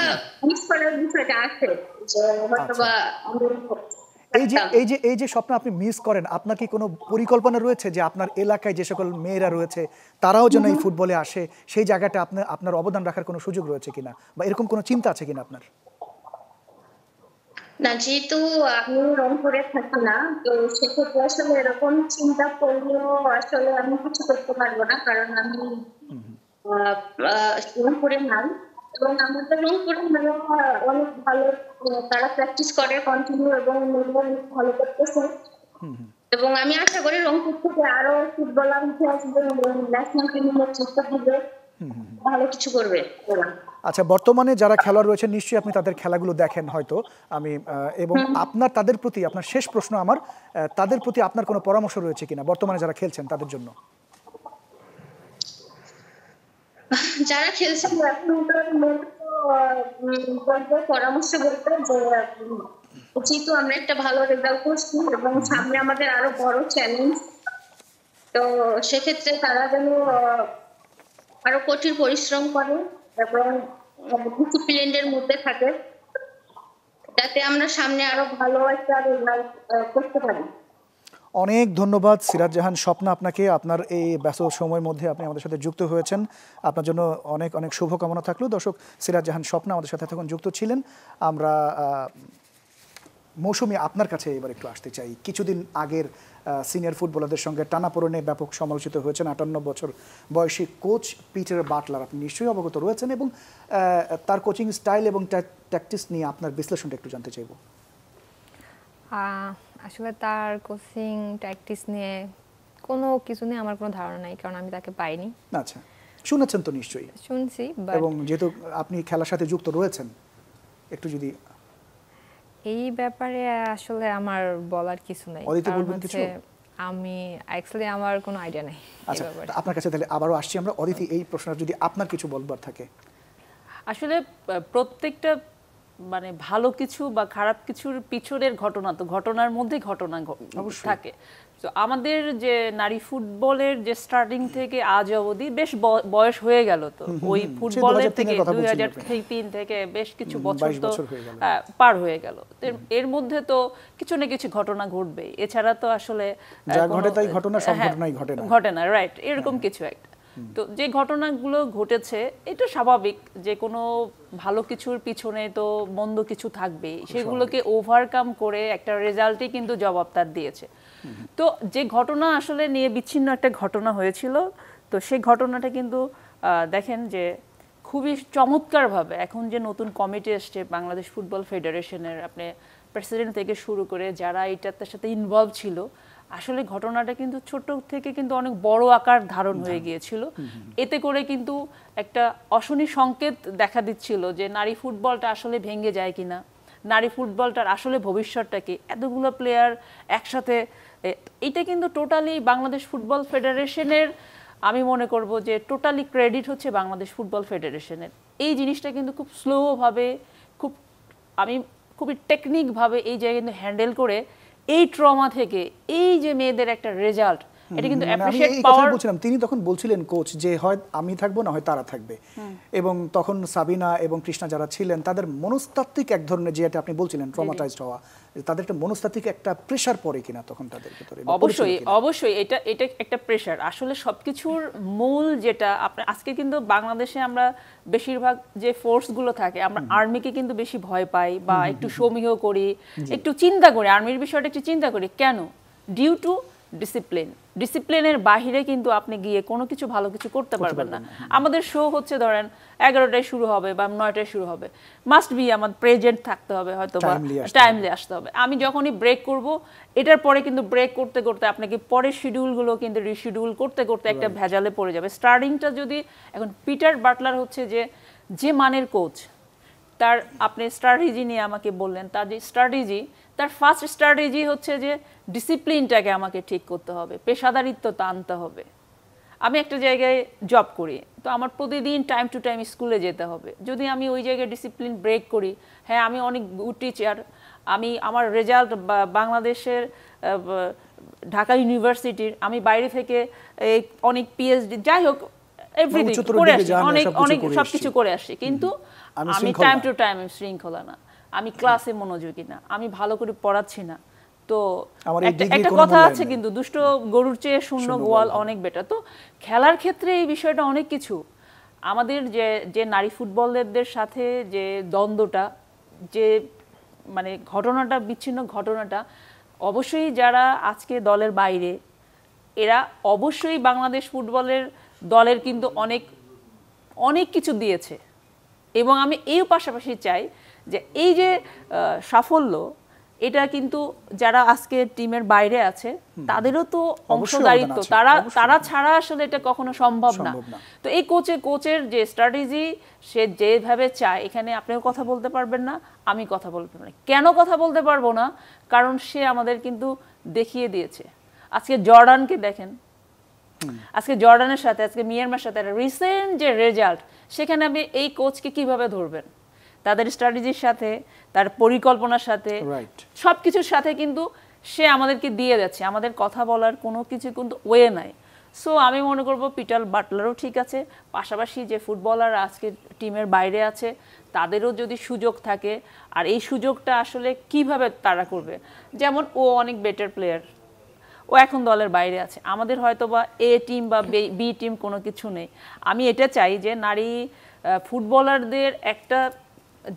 মিস করার বিষয়টা আছে যে হয়তোবা এই যে স্বপ্ন আপনি মিস করেন, আপনার কি কোনো পরিকল্পনা রয়েছে যে আপনার এলাকায় যে সকল মেয়েরা রয়েছে তারাও যেন এই ফুটবলে আসে, সেই জায়গাটা আপনার অবদান রাখার কোনো সুযোগ রয়েছে কিনা, বা এরকম কোনো চিন্তা আছে কিনা আপনার? না, যেহেতু আমি রংপুরে থাকি না, তো সেক্ষেত্রে আসলে এরকম চিন্তা করলেও আসলে আমি কিছু করতে পারবো না, কারণ আমি রংপুরে নাই। এবং আমাদের রংপুরে অনেক ভালো, তারা প্র্যাকটিস করে কন্টিনিউ এবং অনেক ভালো করতেছে। এবং আমি আশা করি রংপুর থেকে আরো ফুটবলার উঠে আসবে এবং ন্যাশনাল টিমের নেতৃত্ব দিবে, ভালো কিছু করবে। আচ্ছা, বর্তমানে যারা খেলোয়াড় রয়েছেন নিশ্চয়ই আপনি তাদের খেলাগুলো দেখেন হয়তো, আমি এবং আপনার তাদের প্রতি, আপনার শেষ প্রশ্ন আমার, তাদের প্রতি আপনার কোনো পরামর্শ রয়েছে কিনা বর্তমানে যারা খেলছেন তাদের জন্য? যারা খেলছেন পরামর্শ বলতে যে যেহেতু আমরা একটা ভালো রেজাল্ট করছি এবং সামনে আমাদের আরো বড় চ্যালেঞ্জ, তো সেক্ষেত্রে তারা যেন আরো কঠিন পরিশ্রম করে এবং ডিসিপ্লিনের মধ্যে থাকে, যাতে আমরা সামনে আরো ভালো একটা রেজাল্ট করতে পারি। অনেক ধন্যবাদ সিরাজ জাহান স্বপ্না আপনাকে, আপনার এই ব্যস্ত সময়ের মধ্যে আপনি আমাদের সাথে যুক্ত হয়েছেন, আপনার জন্য অনেক অনেক শুভকামনা থাকলো। দর্শক, সিরাজ জাহান স্বপ্না আমাদের সাথে তখন যুক্ত ছিলেন। আমরা মৌসুমি আপনার কাছে এবার একটু আসতে চাই। কিছুদিন আগের সিনিয়র ফুটবলারদের সঙ্গে টানাপোড়েনে ব্যাপক সমালোচিত হয়েছেন 58 বছর বয়সী কোচ পিটার বাটলার, আপনি নিশ্চয়ই অবগত রয়েছেন, এবং তার কোচিং স্টাইল এবং ট্যাকটিক্স নিয়ে আপনার বিশ্লেষণটা একটু জানতে চাইব। আসলে তার কোচিং ট্যাকটিক্স নিয়ে কোনো কিছু নিয়ে আমার কোনো ধারণা নাই, কারণ আমি তাকে পাইনি। আচ্ছা, শুনেছেন তো নিশ্চয়ই? শুনছি, এবং যেহেতু আপনি খেলার সাথে যুক্ত রয়েছেন, একটু যদি এই ব্যাপারে আসলে আমার বলার কিছু নাই, কারণ হচ্ছে আমি অ্যাকচুয়ালি আমার কোনো আইডিয়া নেই। আচ্ছা, আপনার কাছে তাহলে আবারও আসছি আমরা। অদিতি, এই প্রশ্নটা যদি আপনার কিছু বলবার থাকে। আসলে প্রত্যেকটা মানে ভালো কিছু বা খারাপ কিছুর পিছনের ঘটনা, তো ঘটনার মধ্যে ঘটনা থাকে। তো আমাদের যে নারী ফুটবলের যে স্টার্টিং থেকে আজ অবধি বেশ বয়স হয়ে গেল, তো ওই ফুটবলের থেকে 2003 থেকে বেশ কিছু বছর তো পার হয়ে গেল। এর মধ্যে তো কিছু না কিছু ঘটনা ঘটবে, এছাড়া তো আসলে ঘটে না, রাইট, এরকম কিছু একটা। তো যে ঘটনাগুলো ঘটেছে এটা স্বাভাবিক, যে কোনো ভালো কিছুর পিছনে তো মন্দ কিছু থাকবে, সেগুলোকে ওভারকাম করে একটা রেজাল্টই কিন্তু জবাব তার দিয়েছে। তো যে ঘটনা আসলে নিয়ে বিচ্ছিন্ন একটা ঘটনা হয়েছিল, তো সেই ঘটনাটা কিন্তু দেখেন যে খুবই চমৎকারভাবে এখন যে নতুন কমিটি এসছে বাংলাদেশ ফুটবল ফেডারেশনের, আপনি প্রেসিডেন্ট থেকে শুরু করে যারা এটার সাথে ইনভলভ ছিল, আসলে ঘটনাটা কিন্তু ছোট থেকে কিন্তু অনেক বড় আকার ধারণ হয়ে গিয়েছিল। এতে করে কিন্তু একটা অশনি সংকেত দেখা দিচ্ছিল যে নারী ফুটবলটা আসলে ভেঙে যায় কিনা, নারী ফুটবলটার আসলে ভবিষ্যৎটা কি, এতগুলো প্লেয়ার একসাথে। এটা কিন্তু টোটালি বাংলাদেশ ফুটবল ফেডারেশনের, আমি মনে করব যে টোটালি ক্রেডিট হচ্ছে বাংলাদেশ ফুটবল ফেডারেশনের। এই জিনিসটা কিন্তু খুব স্লোভাবে, খুবই টেকনিকভাবে এই জায়গায় কিন্তু হ্যান্ডেল করে এই ট্রমা থেকে এই যে মেয়েদের একটা রেজাল্ট, এটা কিন্তু অ্যাপ্রিশিয়েট পাওয়ার বলছিলাম। তিনি তখন বলছিলেন কোচ যে হয় আমি থাকবো না হয় তারা থাকবে, এবং তখন সাবিনা এবং কৃষ্ণা যারা ছিলেন তাদের মনস্তাত্ত্বিক এক ধরনের, যেটা আপনি বলছিলেন ট্রমাটাইজড হওয়া, তাদের একটা মনস্তাত্ত্বিক একটা প্রেশার পড়ে কিনা তখন তাদের ভিতরে? অবশ্যই এটা একটা প্রেশার। আসলে সবকিছুর মূল যেটা আপনার আজকে কিন্তু বাংলাদেশে আমরা বেশিরভাগ যে ফোর্সগুলো থাকে, আমরা আর্মিকে কিন্তু বেশি ভয় পাই বা একটু সমীহ করি, একটু চিন্তা করি, আর্মির বিষয়টা একটু চিন্তা করি। কেন? ডিউ টু ডিসিপ্লিনের বাহিরে কিন্তু আপনি গিয়ে কোনো কিছু ভালো কিছু করতে পারবেন না। আমাদের শো হচ্ছে ধরেন 11টায় শুরু হবে বা 9টায় শুরু হবে, মাস্ট বি আমার প্রেজেন্ট থাকতে হবে, হয়তো বা টাইমলি আসতে হবে। আমি যখনই ব্রেক করব, এটার পরে কিন্তু ব্রেক করতে করতে আপনাকে পরের শিডিউলগুলো কিন্তু রিশিডিউল করতে করতে একটা ভেজালে পড়ে যাবে। স্টার্টিংটা যদি এখন পিটার বাটলার হচ্ছে যে মানের কোচ, তার আপনি স্ট্র্যাটেজি নিয়ে আমাকে বললেন, তার যে স্ট্র্যাটেজি, তার ফার্স্ট স্ট্র্যাটেজি হচ্ছে যে ডিসিপ্লিনটাকে আমাকে ঠিক করতে হবে, পেশাদারিত্বতা আনতে হবে। আমি একটা জায়গায় জব করি, তো আমার প্রতিদিন টাইম টু টাইম স্কুলে যেতে হবে। যদি আমি ওই জায়গায় ডিসিপ্লিন ব্রেক করি, হ্যাঁ আমি অনেক গুড টিচার, আমি আমার রেজাল্ট বাংলাদেশের ঢাকা ইউনিভার্সিটির, আমি বাইরে থেকে অনেক পিএইচডি, যাই হোক এভরিথিং করে আসি, অনেক সবকিছু করে আসি, কিন্তু আমি টাইম টু টাইম শৃঙ্খলা না, আমি ক্লাসে মনোযোগী না, আমি ভালো করে পড়াচ্ছি না। তো একটা কথা আছে কিন্তু, দুষ্ট গরুর চেয়ে শূন্য গোয়াল অনেক বেটার। তো খেলার ক্ষেত্রে এই বিষয়টা অনেক কিছু। আমাদের যে নারী ফুটবলারদের সাথে যে দ্বন্দ্বটা, যে মানে ঘটনাটা, বিচ্ছিন্ন ঘটনাটা, অবশ্যই যারা আজকে দলের বাইরে, এরা অবশ্যই বাংলাদেশ ফুটবলের দলের কিন্তু অনেক অনেক কিছু দিয়েছে। এবং আমি এই পাশাপাশি চাই যে এই যে সাফল্য, এটা কিন্তু যারা আজকে টিমের বাইরে আছে তাদেরও তো অংশদারিত্ব, তারা ছাড়া আসলে এটা কখনো সম্ভব না। তো এই কোচের যে স্ট্র্যাটেজি, সে যেভাবে চায়, এখানে আপনিও কথা বলতে পারবেন না, আমি কথা বলতে পারবো না। কেন কথা বলতে পারবো না? কারণ সে আমাদের কিন্তু দেখিয়ে দিয়েছে। আজকে জর্ডানকে দেখেন, আজকে জর্ডানের সাথে, আজকে মিয়ানমারের সাথে রিসেন্ট যে রেজাল্ট, সেখানে আপনি এই কোচকে কিভাবে ধরবেন? তাদের স্ট্র্যাটেজির সাথে, তার পরিকল্পনার সাথে, সবকিছুর সাথে কিন্তু সে আমাদেরকে দিয়ে যাচ্ছে। আমাদের কথা বলার কোনো কিছু কিন্তু ওয়ে নাই। সো আমি মনে করব পিটার বাটলারও ঠিক আছে, পাশাপাশি যে ফুটবলার আজকে টিমের বাইরে আছে তাদেরও যদি সুযোগ থাকে, আর এই সুযোগটা আসলে কিভাবে তারা করবে। যেমন ও অনেক বেটার প্লেয়ার, ও এখন দলের বাইরে আছে, আমাদের হয়তো বা এ টিম বা বি টিম কোনো কিছু নেই। আমি এটা চাই যে নারী ফুটবলারদের একটা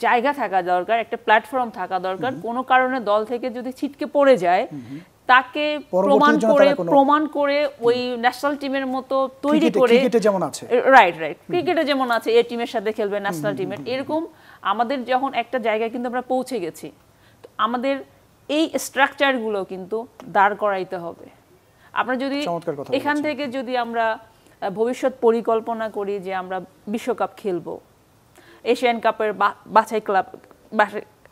জায়গা থাকা দরকার, একটা প্ল্যাটফর্ম থাকা দরকার। কোনো কারণে দল থেকে যদি ছিটকে পড়ে যায়, তাকে প্রমাণ করে ওই ন্যাশনাল টিমের মতো তৈরি করে, রাইট ক্রিকেটে যেমন আছে এ টিমের সাথে খেলবে ন্যাশনাল টিমের, এরকম আমাদের যখন একটা জায়গায় কিন্তু আমরা পৌঁছে গেছি, আমাদের এই স্ট্রাকচারগুলো কিন্তু দাঁড় করাইতে হবে। আমরা যদি এখান থেকে যদি আমরা ভবিষ্যৎ পরিকল্পনা করি যে আমরা বিশ্বকাপ খেলবো, এশিয়ান কাপের বাছাই ক্লাব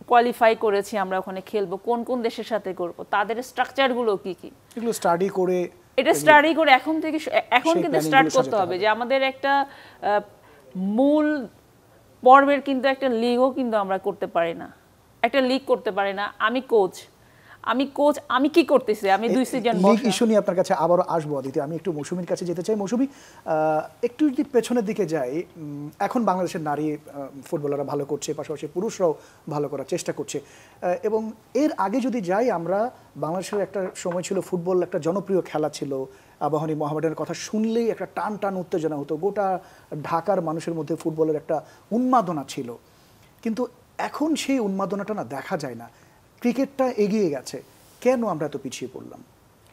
কোয়ালিফাই করেছি, আমরা ওখানে খেলবো, কোন কোন দেশের সাথে করব, তাদের স্ট্রাকচারগুলো কি কি, এগুলো স্টাডি করে এখন কিন্তু স্টার্ট করতে হবে। যে আমাদের একটা মূল পর্বের কিন্তু একটা লিগও কিন্তু আমরা করতে পারি না, একটা লিগ করতে পারি না। আমি কোচ, আমি কি করতেছি? আমি 2 সিজন লিগ ইস্যু নিয়ে আপনার কাছে আবারও আসবো অদিতি। আমি একটু মৌসুমীর কাছে যেতে চাই। মৌসুমী, একটু যদি পেছনের দিকে যাই, এখন বাংলাদেশের নারী ফুটবলাররা ভালো করছে, পাশাপাশি পুরুষরাও ভালো করার চেষ্টা করছে, এবং এর আগে যদি যাই আমরা, বাংলাদেশের একটা সময় ছিল ফুটবল একটা জনপ্রিয় খেলা ছিল। আবাহনী মোহামেডানের কথা শুনলেই একটা টান টান উত্তেজনা হতো, গোটা ঢাকার মানুষের মধ্যে ফুটবলের একটা উন্মাদনা ছিল। কিন্তু এখন সেই উন্মাদনাটা না দেখা যায় না। ক্রিকেটটা এগিয়ে গেছে, কেন আমরা এত পিছিয়ে পড়লাম?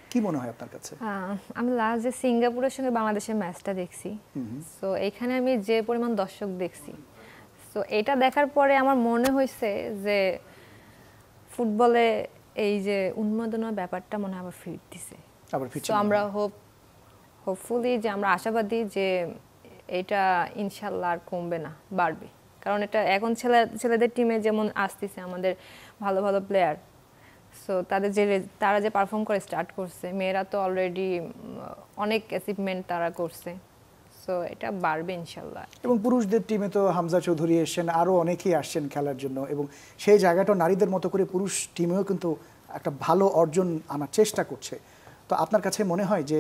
কি মনে হয় আপনার কাছে? আমি লাস্ট যে সিঙ্গাপুরের সঙ্গে বাংলাদেশের ম্যাচটা দেখছি, সো এখানে আমি যে পরিমাণ দর্শক দেখছি, সো এটা দেখার পরে আমার মনে হয়েছে যে ফুটবলে এই যে উন্মাদনার ব্যাপারটা মনে হয় আবার ফিরতেছে। তো আমরা হোপফুলি যে আমরা আশাবাদী যে এটা ইনশাল্লাহ আর কমবে না, বাড়বে। কারণ এটা এখন ছেলেদের টিমে যেমন আসতেছে আমাদের ভালো ভালো প্লেয়ার, সো তারা যে পারফর্ম করে স্টার্ট করছে, মেয়েরা তো অলরেডি অনেক অ্যাচিভমেন্ট তারা করছে, সো এটা বাড়বে ইনশাল্লাহ। এবং পুরুষদের টিমে তো হামজা চৌধুরী এসেছেন, আরও অনেকেই আসছেন খেলার জন্য, এবং সেই জায়গাটা নারীদের মতো করে পুরুষ টিমেও কিন্তু একটা ভালো অর্জন আনার চেষ্টা করছে। তো আপনার কাছে মনে হয় যে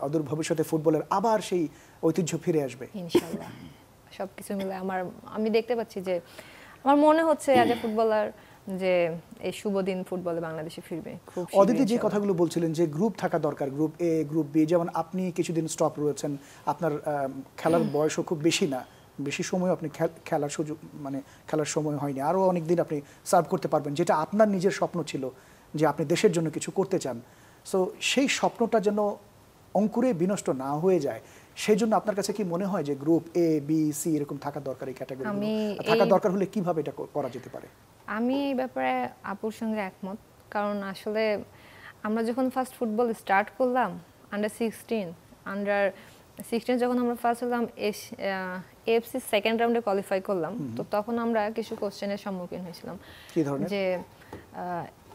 অদূর ভবিষ্যতে ফুটবলের আবার সেই ঐতিহ্য ফিরে আসবে? ইনশাআল্লাহ। সবকিছু মিলে আমি দেখতে পাচ্ছি যে আমার মনে হচ্ছে অ্যাজ এ ফুটবলার যে এই শুভ দিন ফুটবলে বাংলাদেশে ফিরবে খুব শীঘ্রই। অদিতি যে কথাগুলো বলছিলেন যে গ্রুপ থাকা দরকার, গ্রুপ এ গ্রুপ বি, যেমন আপনি কিছুদিন স্টপ রয়েছেন, আপনার খেলার বয়সও খুব বেশি না, বেশি সময় আপনি খেলার সুযোগ মানে খেলার সময় হয়নি, আরও অনেক দিন আপনি সার্ভ করতে পারবেন, যেটা আপনার নিজের স্বপ্ন ছিল যে আপনি দেশের জন্য কিছু করতে চান। সো সেই স্বপ্নটা যেন অঙ্কুরে বিনষ্ট না হয়ে যায়, সেই জন্য আপনার কাছে কি মনে হয় যে গ্রুপ এ বি সি এরকম থাকা দরকার? এই ক্যাটাগরি থাকা দরকার হলে কিভাবে এটা করা যেতে পারে? আমি এই ব্যাপারে আপুর সঙ্গে একমত, কারণ আসলে আমরা যখন ফার্স্ট ফুটবল স্টার্ট করলাম আন্ডার 16 যখন আমরা ফার্স্ট হলাম এএফসি সেকেন্ড রাউন্ডে কোয়ালিফাই করলাম, তো তখন আমরা কিছু কোশ্চেনের সম্মুখীন হয়েছিলাম যে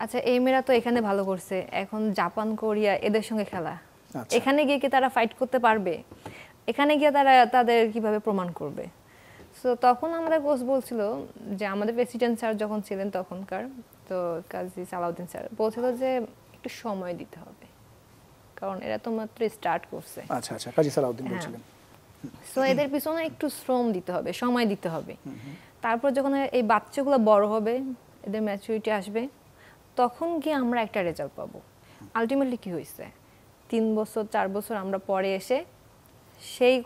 আচ্ছা এই মেয়েরা তো এখানে ভালো করছে, এখন জাপান কোরিয়া এদের সঙ্গে খেলা, এখানে গিয়ে কি তারা ফাইট করতে পারবে, এখানে গিয়ে তারা তাদের কিভাবে প্রমাণ করবে? সো তখন আমাদের কোচ বলছিল যে আমাদের প্রেসিডেন্ট স্যার যখন ছিলেন তখনকার, তো কাজী সালাউদ্দিন স্যার বলছিল যে একটু সময় দিতে হবে, কারণ এরা তো মাত্র স্টার্ট করছে। আচ্ছা আচ্ছা, কাজী সালাউদ্দিন বলছিলেন। সো এদের পিছনে একটু শ্রম দিতে হবে, সময় দিতে হবে। তারপর যখন এই বাচ্চাগুলো বড় হবে, এদের ম্যাচুরিটি আসবে, তখন গিয়ে আমরা একটা রেজাল্ট পাবো। আলটিমেটলি কি হয়েছে, 3 বছর 4 বছর আমরা পরে এসে সেই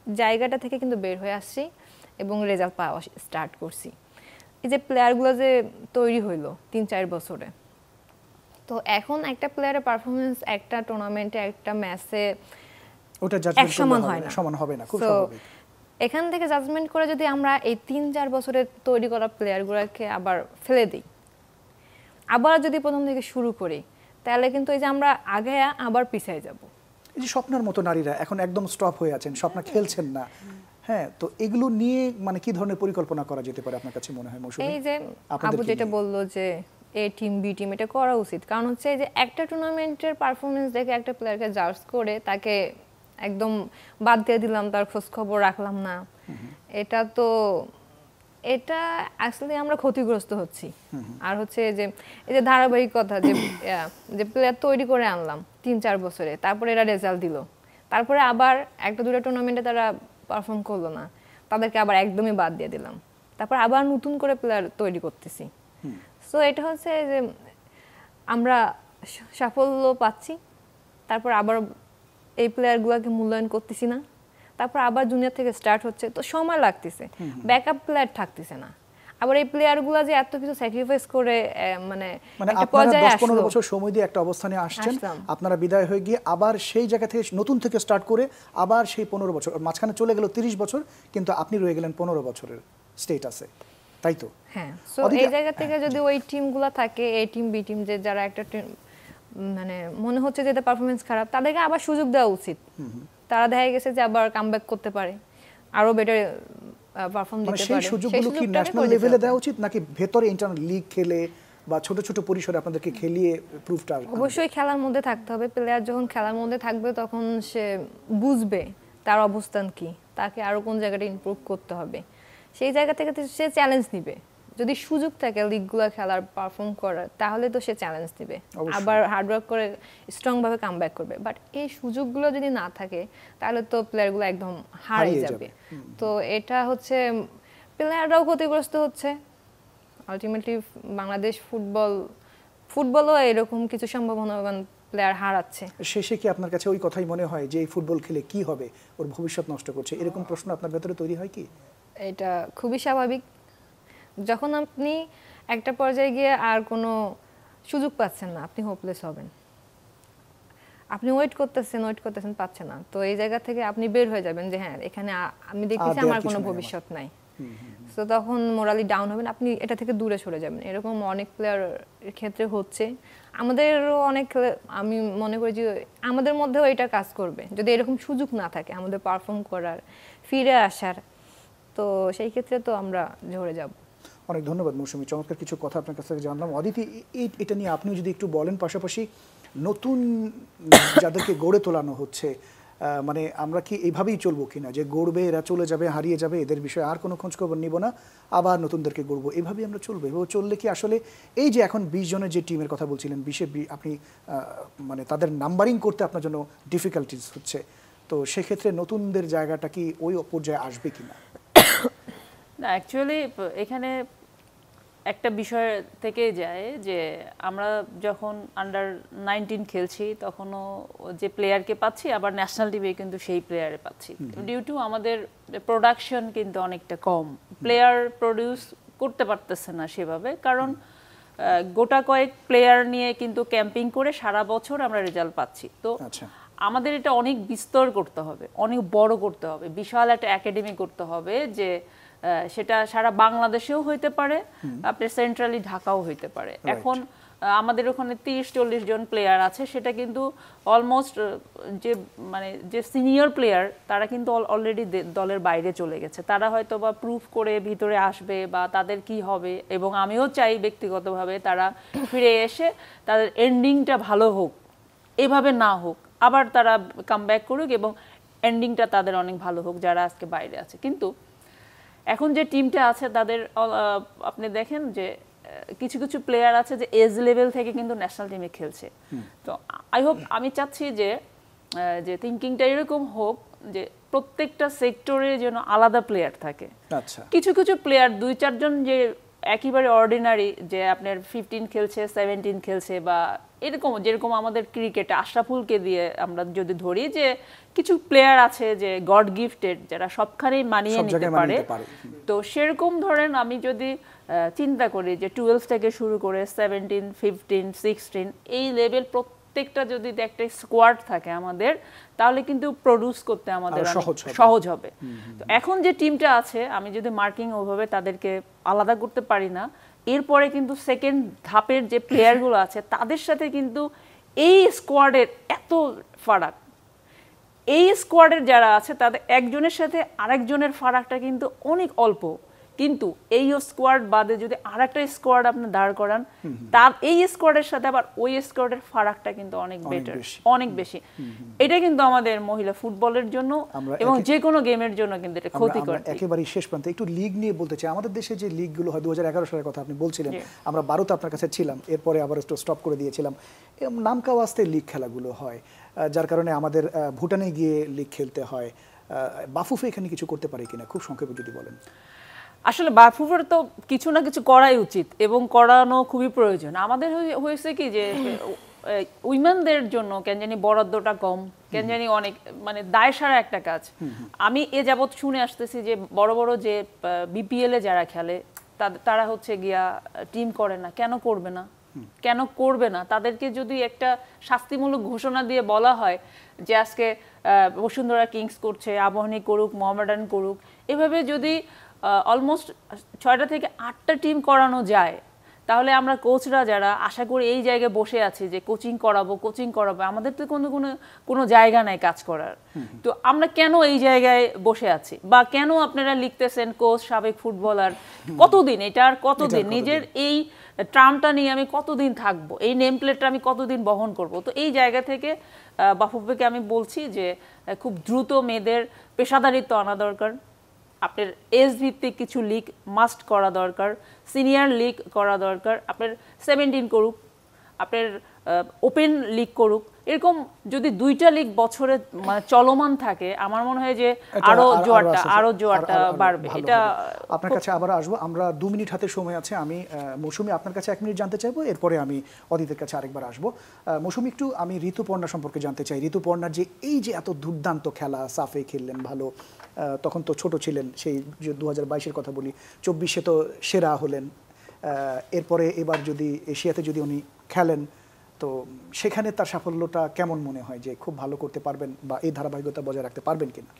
জায়গাটা থেকে কিন্তু বের হয়ে আসছি এবং রেজাল্ট পাওয়া স্টার্ট করছি। এই যে প্লেয়ারগুলো যে তৈরি হইলো 3-4 বছরে, তো এখন একটা প্লেয়ারের পারফরমেন্স একটা টুর্নামেন্টে একটা ম্যাচে ওটা জাজমেন্ট সমান হয় না, সমান হবে না, খুব স্বাভাবিক। এখান থেকে জাজমেন্ট করে যদি আমরা এই 3-4 বছরের তৈরি করা প্লেয়ারগুলোকে আবার ফেলে দিই, আবার যদি প্রথম থেকে শুরু করি, তাহলে কিন্তু এই যে আমরা আগে আবার পিছিয়ে যাব। এই যে স্বপ্নের মতো নারীরা এখন একদম স্টপ হয়ে আছেন, স্বপ্ন খেলছেন না, হ্যাঁ, তো এগুলো নিয়ে মানে কি ধরনের পরিকল্পনা করা যেতে পারে আপনার কাছে মনে হয় মৌসুমী? এই যে আপু যেটা বললো যে এ টিম বি টিম, এটা করা উচিত, কারণ হচ্ছে যে একটা টুর্নামেন্টের পারফরমেন্স দেখে একটা প্লেয়ারকে জাজ করে তাকে একদম বাদ দিয়ে দিলাম, তার খোঁজ খবর রাখলাম না, এটা আসলে আমরা ক্ষতিগ্রস্ত হচ্ছি। আর হচ্ছে যে এই যে ধারাবাহিকতা, যে প্লেয়ার তৈরি করে আনলাম 3-4 বছরে, তারপরে এরা রেজাল্ট দিল, তারপরে আবার 1-2 টুর্নামেন্টে তারা পারফর্ম করলো না, তাদেরকে আবার একদমই বাদ দিয়ে দিলাম, তারপর আবার নতুন করে প্লেয়ার তৈরি করতেছি। সো এটা হচ্ছে যে আমরা সাফল্য পাচ্ছি, তারপর আবার এই প্লেয়ারগুলোকে মূল্যায়ন করতেছি না, তারপর আবার জুনিয়র থেকে স্টার্ট হচ্ছে, তো সময় লাগতেছে, ব্যাকআপ প্লেয়ার থাকতেছে না। আবার এই প্লেয়ারগুলো যে এত কিছু স্যাক্রিফাইস করে মানে একটা পর্যায়ে আসলো, 10-15 বছর সময় দিয়ে একটা অবস্থানে আসছেন, আপনারা বিদায় হয়ে গিয়ে আবার সেই জায়গা থেকে নতুন থেকে স্টার্ট করে আবার সেই 15 বছর মাঝখানে চলে গেল 30 বছর, কিন্তু আপনি রয়ে গেলেন 15 বছরের স্টেটাসে, তাই তো? হ্যাঁ। সো এই জায়গা থেকে যদি ওই টিমগুলো থাকে, এই টিম বি টিম, যে যারা একটা মানে মনে হচ্ছে যে এদের পারফরমেন্স খারাপ, তাদেরকে আবার সুযোগ দেওয়া উচিত। তারা দেখা গেছে যে আবার কামব্যাক করতে পারে, আরো বেটার পারফর্ম দিতে পারে। সেই সুযোগগুলো কি ন্যাশনাল লেভেলে দেওয়া উচিত, নাকি ভেতরে ইন্টারন্যাশনাল লিগ খেলে বা ছোট ছোট পরিসরে আপনাদেরকে খেলিয়ে প্রুফটা? অবশ্যই খেলার মধ্যে থাকতে হবে। প্লেয়ার যখন খেলার মধ্যে থাকবে তখন সে বুঝবে তার অবস্থান কি, তাকে আরো কোন জায়গাটা ইমপ্রুভ করতে হবে, সেই জায়গা থেকে সে চ্যালেঞ্জ নিবে। যদি সুযোগ থাকে লিগগুলো খেলার, পারফর্ম করার, তাহলে তো সে চ্যালেঞ্জ দিবে, আবার হার্ডওয়ার্ক করে স্ট্রং ভাবে কামব্যাক করবে। বাট এই সুযোগগুলো যদি না থাকে, তাহলে তো প্লেয়ারগুলো একদম হারিয়ে যাবে। তো এটা হচ্ছে প্লেয়াররাও ক্ষতিগ্রস্ত হচ্ছে। আলটিমেটলি বাংলাদেশ ফুটবলও এরকম কিছু সম্ভাবনাবান প্লেয়ার হারাচ্ছে। শেষে কি আপনার কাছে ওই কথাই মনে হয় যে এই ফুটবল খেলে কি হবে, ওর ভবিষ্যৎ নষ্ট করছে, এরকম প্রশ্ন আপনার ভেতরে তৈরি হয় কি? এটা খুবই স্বাভাবিক। যখন আপনি একটা পর্যায়ে গিয়ে আর কোনো সুযোগ পাচ্ছেন না, আপনি হোপলেস হবেন। আপনি ওয়েট করতেছেন, পাচ্ছেন না, তো এই জায়গা থেকে আপনি বের হয়ে যাবেন যে হ্যাঁ, এখানে আমি দেখতেছি আমার কোনো ভবিষ্যৎ নাই। তো তখন মোরালি ডাউন হবেন, আপনি এটা থেকে দূরে সরে যাবেন। এরকম অনেক প্লেয়ারের ক্ষেত্রে হচ্ছে, আমাদেরও অনেক, আমি মনে করি যে আমাদের মধ্যেও এটা কাজ করবে যদি এরকম সুযোগ না থাকে আমাদের পারফর্ম করার, ফিরে আসার, তো সেই ক্ষেত্রে তো আমরা ঝরে যাব। অনেক ধন্যবাদ মৌসুমী, চমৎকার কিছু কথা আপনার কাছ থেকে জানলাম। অদিতি, এটা নিয়ে আপনি যদি একটু বলেন, পাশাপাশি নতুন যাদেরকে গড়ে তোলানো হচ্ছে মানে আমরা কি এইভাবেই চলবো কিনা, যে গড়বে এরা চলে যাবে হারিয়ে যাবে এদের বিষয়ে আর কোনো খোঁজ খবর নিব না, আবার নতুনদেরকে গড়বো, এইভাবেই আমরা চলবো? এভাবে চললে কি আসলে এই যে এখন 20 জনের যে টিমের কথা বলছিলেন, 20-এ আপনি মানে তাদের নাম্বারিং করতে আপনার জন্য ডিফিকাল্টিস হচ্ছে, তো সেক্ষেত্রে নতুনদের জায়গাটা কি ওই পর্যায়ে আসবে কিনা? না, অ্যাকচুয়ালি এখানে একটা বিষয় থেকে যায় যে আমরা যখন আন্ডার 19 খেলছি তখনও যে প্লেয়ারকে পাচ্ছি আবার ন্যাশনাল টিমে কিন্তু সেই প্লেয়ারে পাচ্ছি, ডিউ টু আমাদের প্রোডাকশন কিন্তু অনেকটা কম, প্লেয়ার প্রডিউস করতে পারতেছে না সেভাবে, কারণ গোটা কয়েক প্লেয়ার নিয়ে কিন্তু ক্যাম্পিং করে সারা বছর আমরা রেজাল্ট পাচ্ছি। তো আমাদের এটা অনেক বিস্তর করতে হবে, অনেক বড় করতে হবে, বিশাল একটা একাডেমি করতে হবে, যে সেটা সারা বাংলাদেশেও হইতে পারে, আপনার সেন্ট্রালি ঢাকাও হইতে পারে। এখন আমাদের ওখানে 30-40 জন প্লেয়ার আছে, সেটা কিন্তু অলমোস্ট যে সিনিয়র প্লেয়ার তারা কিন্তু অলরেডি দলের বাইরে চলে গেছে, তারা হয়তো বা প্রুফ করে ভিতরে আসবে বা তাদের কি হবে, এবং আমিও চাই ব্যক্তিগতভাবে তারা ফিরে এসে তাদের এন্ডিংটা ভালো হোক, এভাবে না হোক, আবার তারা কামব্যাক করুক এবং এন্ডিংটা তাদের অনেক ভালো হোক যারা আজকে বাইরে আছে। কিন্তু এখন যে টিমটা আছে তাদের আপনি দেখেন যে কিছু কিছু প্লেয়ার আছে যে এজ লেভেল থেকে কিন্তু ন্যাশনাল টিমে খেলছে। তো আমি চাচ্ছি যে থিঙ্কিংটা এরকম হোক যে প্রত্যেকটা সেক্টরে যেন আলাদা প্লেয়ার থাকে। কিছু কিছু প্লেয়ার 2-4 জন যে একেবারে অর্ডিনারি, যে আপনার 15 খেলছে 17 খেলছে বা এরকম, যেরকম আমাদের ক্রিকেটে আশরাফুলকে দিয়ে আমরা যদি ধরি যে কিছু প্লেয়ার আছে যে গড গিফটেড, যারা সবখানেই মানিয়ে নিতে পারে। তো সেরকম ধরেন আমি যদি চিন্তা করি যে 12 থেকে শুরু করে 17, 15, 16 এই লেভেল প্রত্যেকটা যদি একটা স্কোয়াড থাকে আমাদের, তাহলে কিন্তু প্রডিউস করতে আমাদের সহজ হবে। তো এখন যে টিমটা আছে আমি যদি মার্কিং ওভাবে তাদেরকে আলাদা করতে পারি না, এরপরে কিন্তু সেকেন্ড ধাপের যে প্লেয়ারগুলো আছে তাদের সাথে কিন্তু এই স্কোয়াডের এত ফারাক, এই স্কোয়াডের যারা আছে তাদের একজনের সাথে আরেকজনের ফারাকটা কিন্তু অনেক অল্প, কিন্তু এই স্কোয়াড বাদে যদি আরেকটা স্কোয়াড আপনি দাঁড় করান, তার এই স্কোয়াডের সাথে আবার ওই স্কোয়াডের ফারাকটা কিন্তু অনেক বেটার, অনেক বেশি। এটা কিন্তু আমাদের মহিলা ফুটবলের জন্য এবং যে কোনো গেমের জন্য কিন্তু এটা ক্ষতিকর। একেবারে শেষ প্রান্তে একটু লিগ নিয়ে বলতে চাই। আমাদের দেশে যে লিগগুলো হয় 2011 সালের কথা আপনি বলছিলেন, আমরা 12তে আপনার কাছে ছিলাম, এরপরে আবার একটু স্টপ করে দিয়েছিলাম। নামকা ওয়াস্তে লিগ খেলাগুলো হয়, যার কারণে আমাদের ভুটানে গিয়ে লিগ খেলতে হয়। বাফুফে এখানে কিছু করতে পারে কিনা, খুব সংক্ষেপে যদি বলেন। আসলে বাফুফের তো কিছু না কিছু করাই উচিত এবং করানো খুবই প্রয়োজন। আমাদের হয়েছে কি যে উইমেনদের জন্য কেন জানি বরাদ্দটা কম, কেন জানি অনেক মানে দায়সারা একটা কাজ। আমি এ যাবৎ শুনে আসতেছি যে বড় বড় যে বিপিএল এ যারা খেলে তারা হচ্ছে গিয়া টিম করে না। কেন করবে না? কেন করবে না? তাদেরকে যদি একটা শাস্তিমূলক ঘোষণা দিয়ে বলা হয় যে আজকে বসুন্ধরা কিংস করছে, আবাহনী করুক, মোহামেডান করুক, এভাবে যদি অলমোস্ট 6টা থেকে 8টা টিম করানো যায়, তাহলে আমরা কোচরা যারা আশা করি এই জায়গায় বসে আছি যে কোচিং করাবো, আমাদের তো কোনো জায়গা নাই কাজ করার। তো আমরা কেন এই জায়গায় বসে আছি? বা কেন আপনারা লিখতেছেন কোচ, সাবেক ফুটবলার? কতদিন এটা, আর কতদিন নিজের এই ট্রামটা নিয়ে আমি কতদিন থাকবো, এই নেম প্লেটটা আমি কতদিন বহন করব? তো এই জায়গা থেকে বাফুফেকে আমি বলছি যে খুব দ্রুত মেয়েদের পেশাদারিত্ব আনা দরকার, আপনার এজ ভিত্তিক কিছু লিগ মাস্ট করা দরকার, সিনিয়র লিগ করা দরকার, আপনার 17 করুক, আপনার ওপেন লিগ করুক। এরকম যদি 2টা লিগ বছরে মানে চলমান থাকে, আমার মনে হয় যে আরো জোয়ারটা বাড়বে। এটা আপনার কাছে আবার আসবো, আমরা 2 মিনিট হাতে সময় আছে। আমি মৌসুমী আপনার কাছে 1 মিনিট জানতে চাইবো, এরপরে আমি অদিতের কাছে আরেকবার আসবো। মৌসুমী, একটু আমি ঋতুপর্ণা সম্পর্কে জানতে চাই। ঋতুপর্ণার যে এই যে এত দুর্দান্ত খেলা, সাফে খেললেন ভালো, তখন তো ছোট ছিলেন, সেই যে 2022-এর কথা বলি, 24-এ তো সেরা হলেন, এরপরে এবার যদি এশিয়াতে যদি উনি খেলেন, তো সেখানে তার সাফল্যটা কেমন মনে হয়, যে খুব ভালো করতে পারবেন বা এই ধারাবাহিকতা বজায় রাখতে পারবেন কিনা?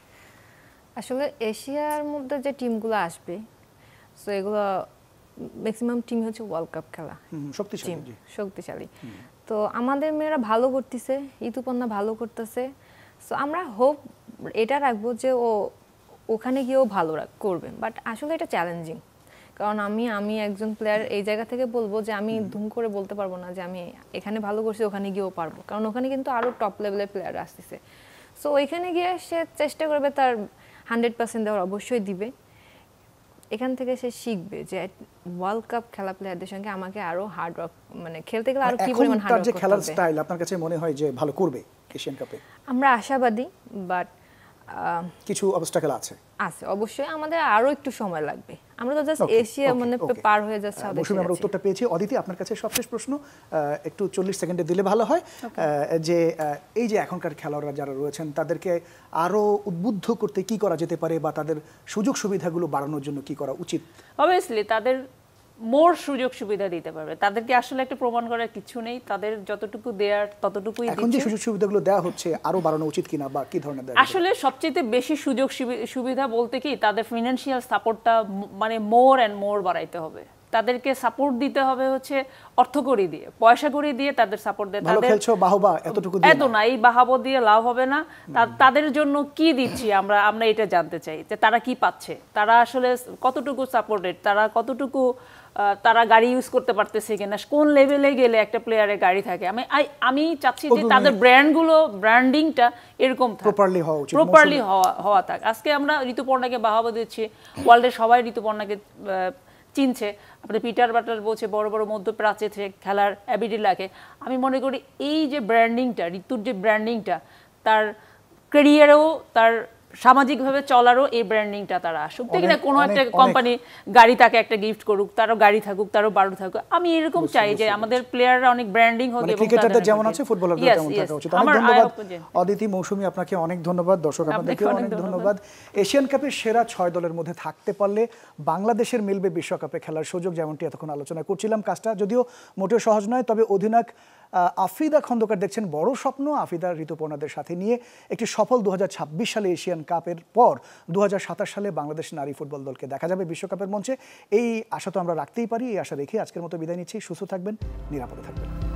আসলে এশিয়ার মধ্যে যে টিমগুলো আসবে, সো এগুলো ম্যাক্সিমাম টিম হচ্ছে ওয়ার্ল্ড কাপ খেলা, শক্তিশালী। তো আমাদের মেয়েরা ভালো করতেছে, ঋতুপর্ণা ভালো করতেছে, সো আমরা হোপ এটা রাখবো যে ওখানে গিয়েও ভালো করবে। বাট আসলে এটা চ্যালেঞ্জিং, কারণ আমি একজন প্লেয়ার এই জায়গা থেকে বলবো যে আমি ধুম করে বলতে পারবো না যে আমি এখানে ভালো করছি ওখানে গিয়েও পারবো, কারণ ওখানে কিন্তু আরো টপ লেভেলের প্লেয়ার আসতেছে। সো ওইখানে গিয়ে সে চেষ্টা করবে তার 100% দেওয়ার, অবশ্যই দিবে। এখান থেকে সে শিখবে যে ওয়ার্ল্ড কাপ খেলা প্লেয়ারদের সঙ্গে আমাকে আরো হার্ড ওয়ার্ক, মানে খেলতে গেলে আরো কি পরিমাণ হার্ড ওয়ার্ক করতে হবে। খেলার স্টাইল আপনার কাছে মনে হয় যে ভালো করবে এশিয়ান কাপে? আমরা আশাবাদী, বাট কিছু অবস্টাকেল আছে অবশ্যই। আমাদের আরো একটু সময় লাগবে, আমরা তো জাস্ট এশিয়া মানে পার হয়ে যাচ্ছে। মৌসুমী, আমরা উত্তরটা পেয়েছি। অদিতি, আপনার কাছে সবশেষ প্রশ্ন, একটু 40 সেকেন্ডে দিলে ভালো হয়, যে এই যে এখনকার খেলোয়াড়রা যারা রয়েছেন তাদেরকে আরো উদ্বুদ্ধ করতে কি করা যেতে পারে, বা তাদের সুযোগ সুবিধাগুলো বাড়ানোর জন্য কি করা উচিত? অবভিয়াসলি তাদের মোর সুযোগ সুবিধা দিতে পারবে। তাদেরকে আসলে একটা প্রমাণ করার কিছু নেই, তাদের যতটুকু দেয়ার ততটুকুই দিচ্ছে। এখন যে সুযোগ সুবিধাগুলো দেওয়া হচ্ছে আরো বাড়ানো উচিত কিনা, বা কি ধরনের দেওয়া? আসলে সবচেয়ে বেশি সুযোগ সুবিধা বলতে কি, তাদের ফিনান্সিয়াল সাপোর্টটা মানে মোর এন্ড মোর বাড়াইতে হবে। তাদেরকে সাপোর্ট দিতে হবে হচ্ছে অর্থকড়ি দিয়ে, পয়সা কড়ি দিয়ে তাদের সাপোর্ট দেয়। ভালো খেলছো বাহবা এতটুকু দিয়ে এত না, এই বাহবা দিয়ে লাভ হবে না। তাদের জন্য কি দিচ্ছি আমরা এটা জানতে চাই, যে তারা কি পাচ্ছে, তারা আসলে কতটুকু সাপোর্টেড, তারা কতটুকু তারা গাড়ি ইউজ করতে পারতেছে কিনা, কোন লেভেলে গেলে একটা প্লেয়ারের গাড়ি থাকে। আমি চাচ্ছি যে তাদের ব্র্যান্ডিংটা এরকম প্রপারলি হওয়া থাক। আজকে আমরা ঋতুপর্ণাকে বাহবা দিচ্ছি, ওয়ার্ল্ডের সবাই ঋতুপর্ণাকে চিনছে। আপনার পিটার বাটলার বলছে বড় বড় মধ্যপ্রাচ্যে খেলার অ্যাবিলিটি লাগে। আমি মনে করি এই যে ব্র্যান্ডিংটা, ঋতুর যে ব্র্যান্ডিংটা, তার ক্যারিয়ারেও তার সামাজিকভাবে চলারও এই ব্র্যান্ডিংটা তারা আসুক। দেখি না কোনো একটা কোম্পানি গাড়ি তাকে একটা গিফট করুক, তারও গাড়ি থাকুক, তারও বাড়ু থাকুক। আমি এরকম চাই যে আমাদের প্লেয়াররা অনেক ব্র্যান্ডিং হোক, এবং ক্রিকেটারদের যেমন আছে ফুটবলারদের তেমন থাকা উচিত। অনেক ধন্যবাদ অদিতি, মৌসুমী, আপনাকে অনেক ধন্যবাদ। দর্শক আপনাদেরকে অনেক ধন্যবাদ। এশিয়ান কাপের সেরা 6 দলের মধ্যে থাকতে পারলে বাংলাদেশের মিলবে বিশ্বকাপে খেলার সুযোগ, যেমনটি এতক্ষণ আলোচনা করছিলাম। কাজটা যদিও মোটেও সহজ নয়, তবে অধিনায়ক আফ্রিদা খন্দকার দেখছেন বড় স্বপ্ন। আফ্রিদা ঋতুপর্ণাদের সাথে নিয়ে একটি সফল 2026 সালে এশিয়ান কাপের পর 2027 সালে বাংলাদেশ নারী ফুটবল দলকে দেখা যাবে বিশ্বকাপের মঞ্চে। এই আশা তো আমরা রাখতেই পারি। এই আশা রেখে আজকের মতো বিদায় নিচ্ছি। সুস্থ থাকবেন, নিরাপদে থাকবেন।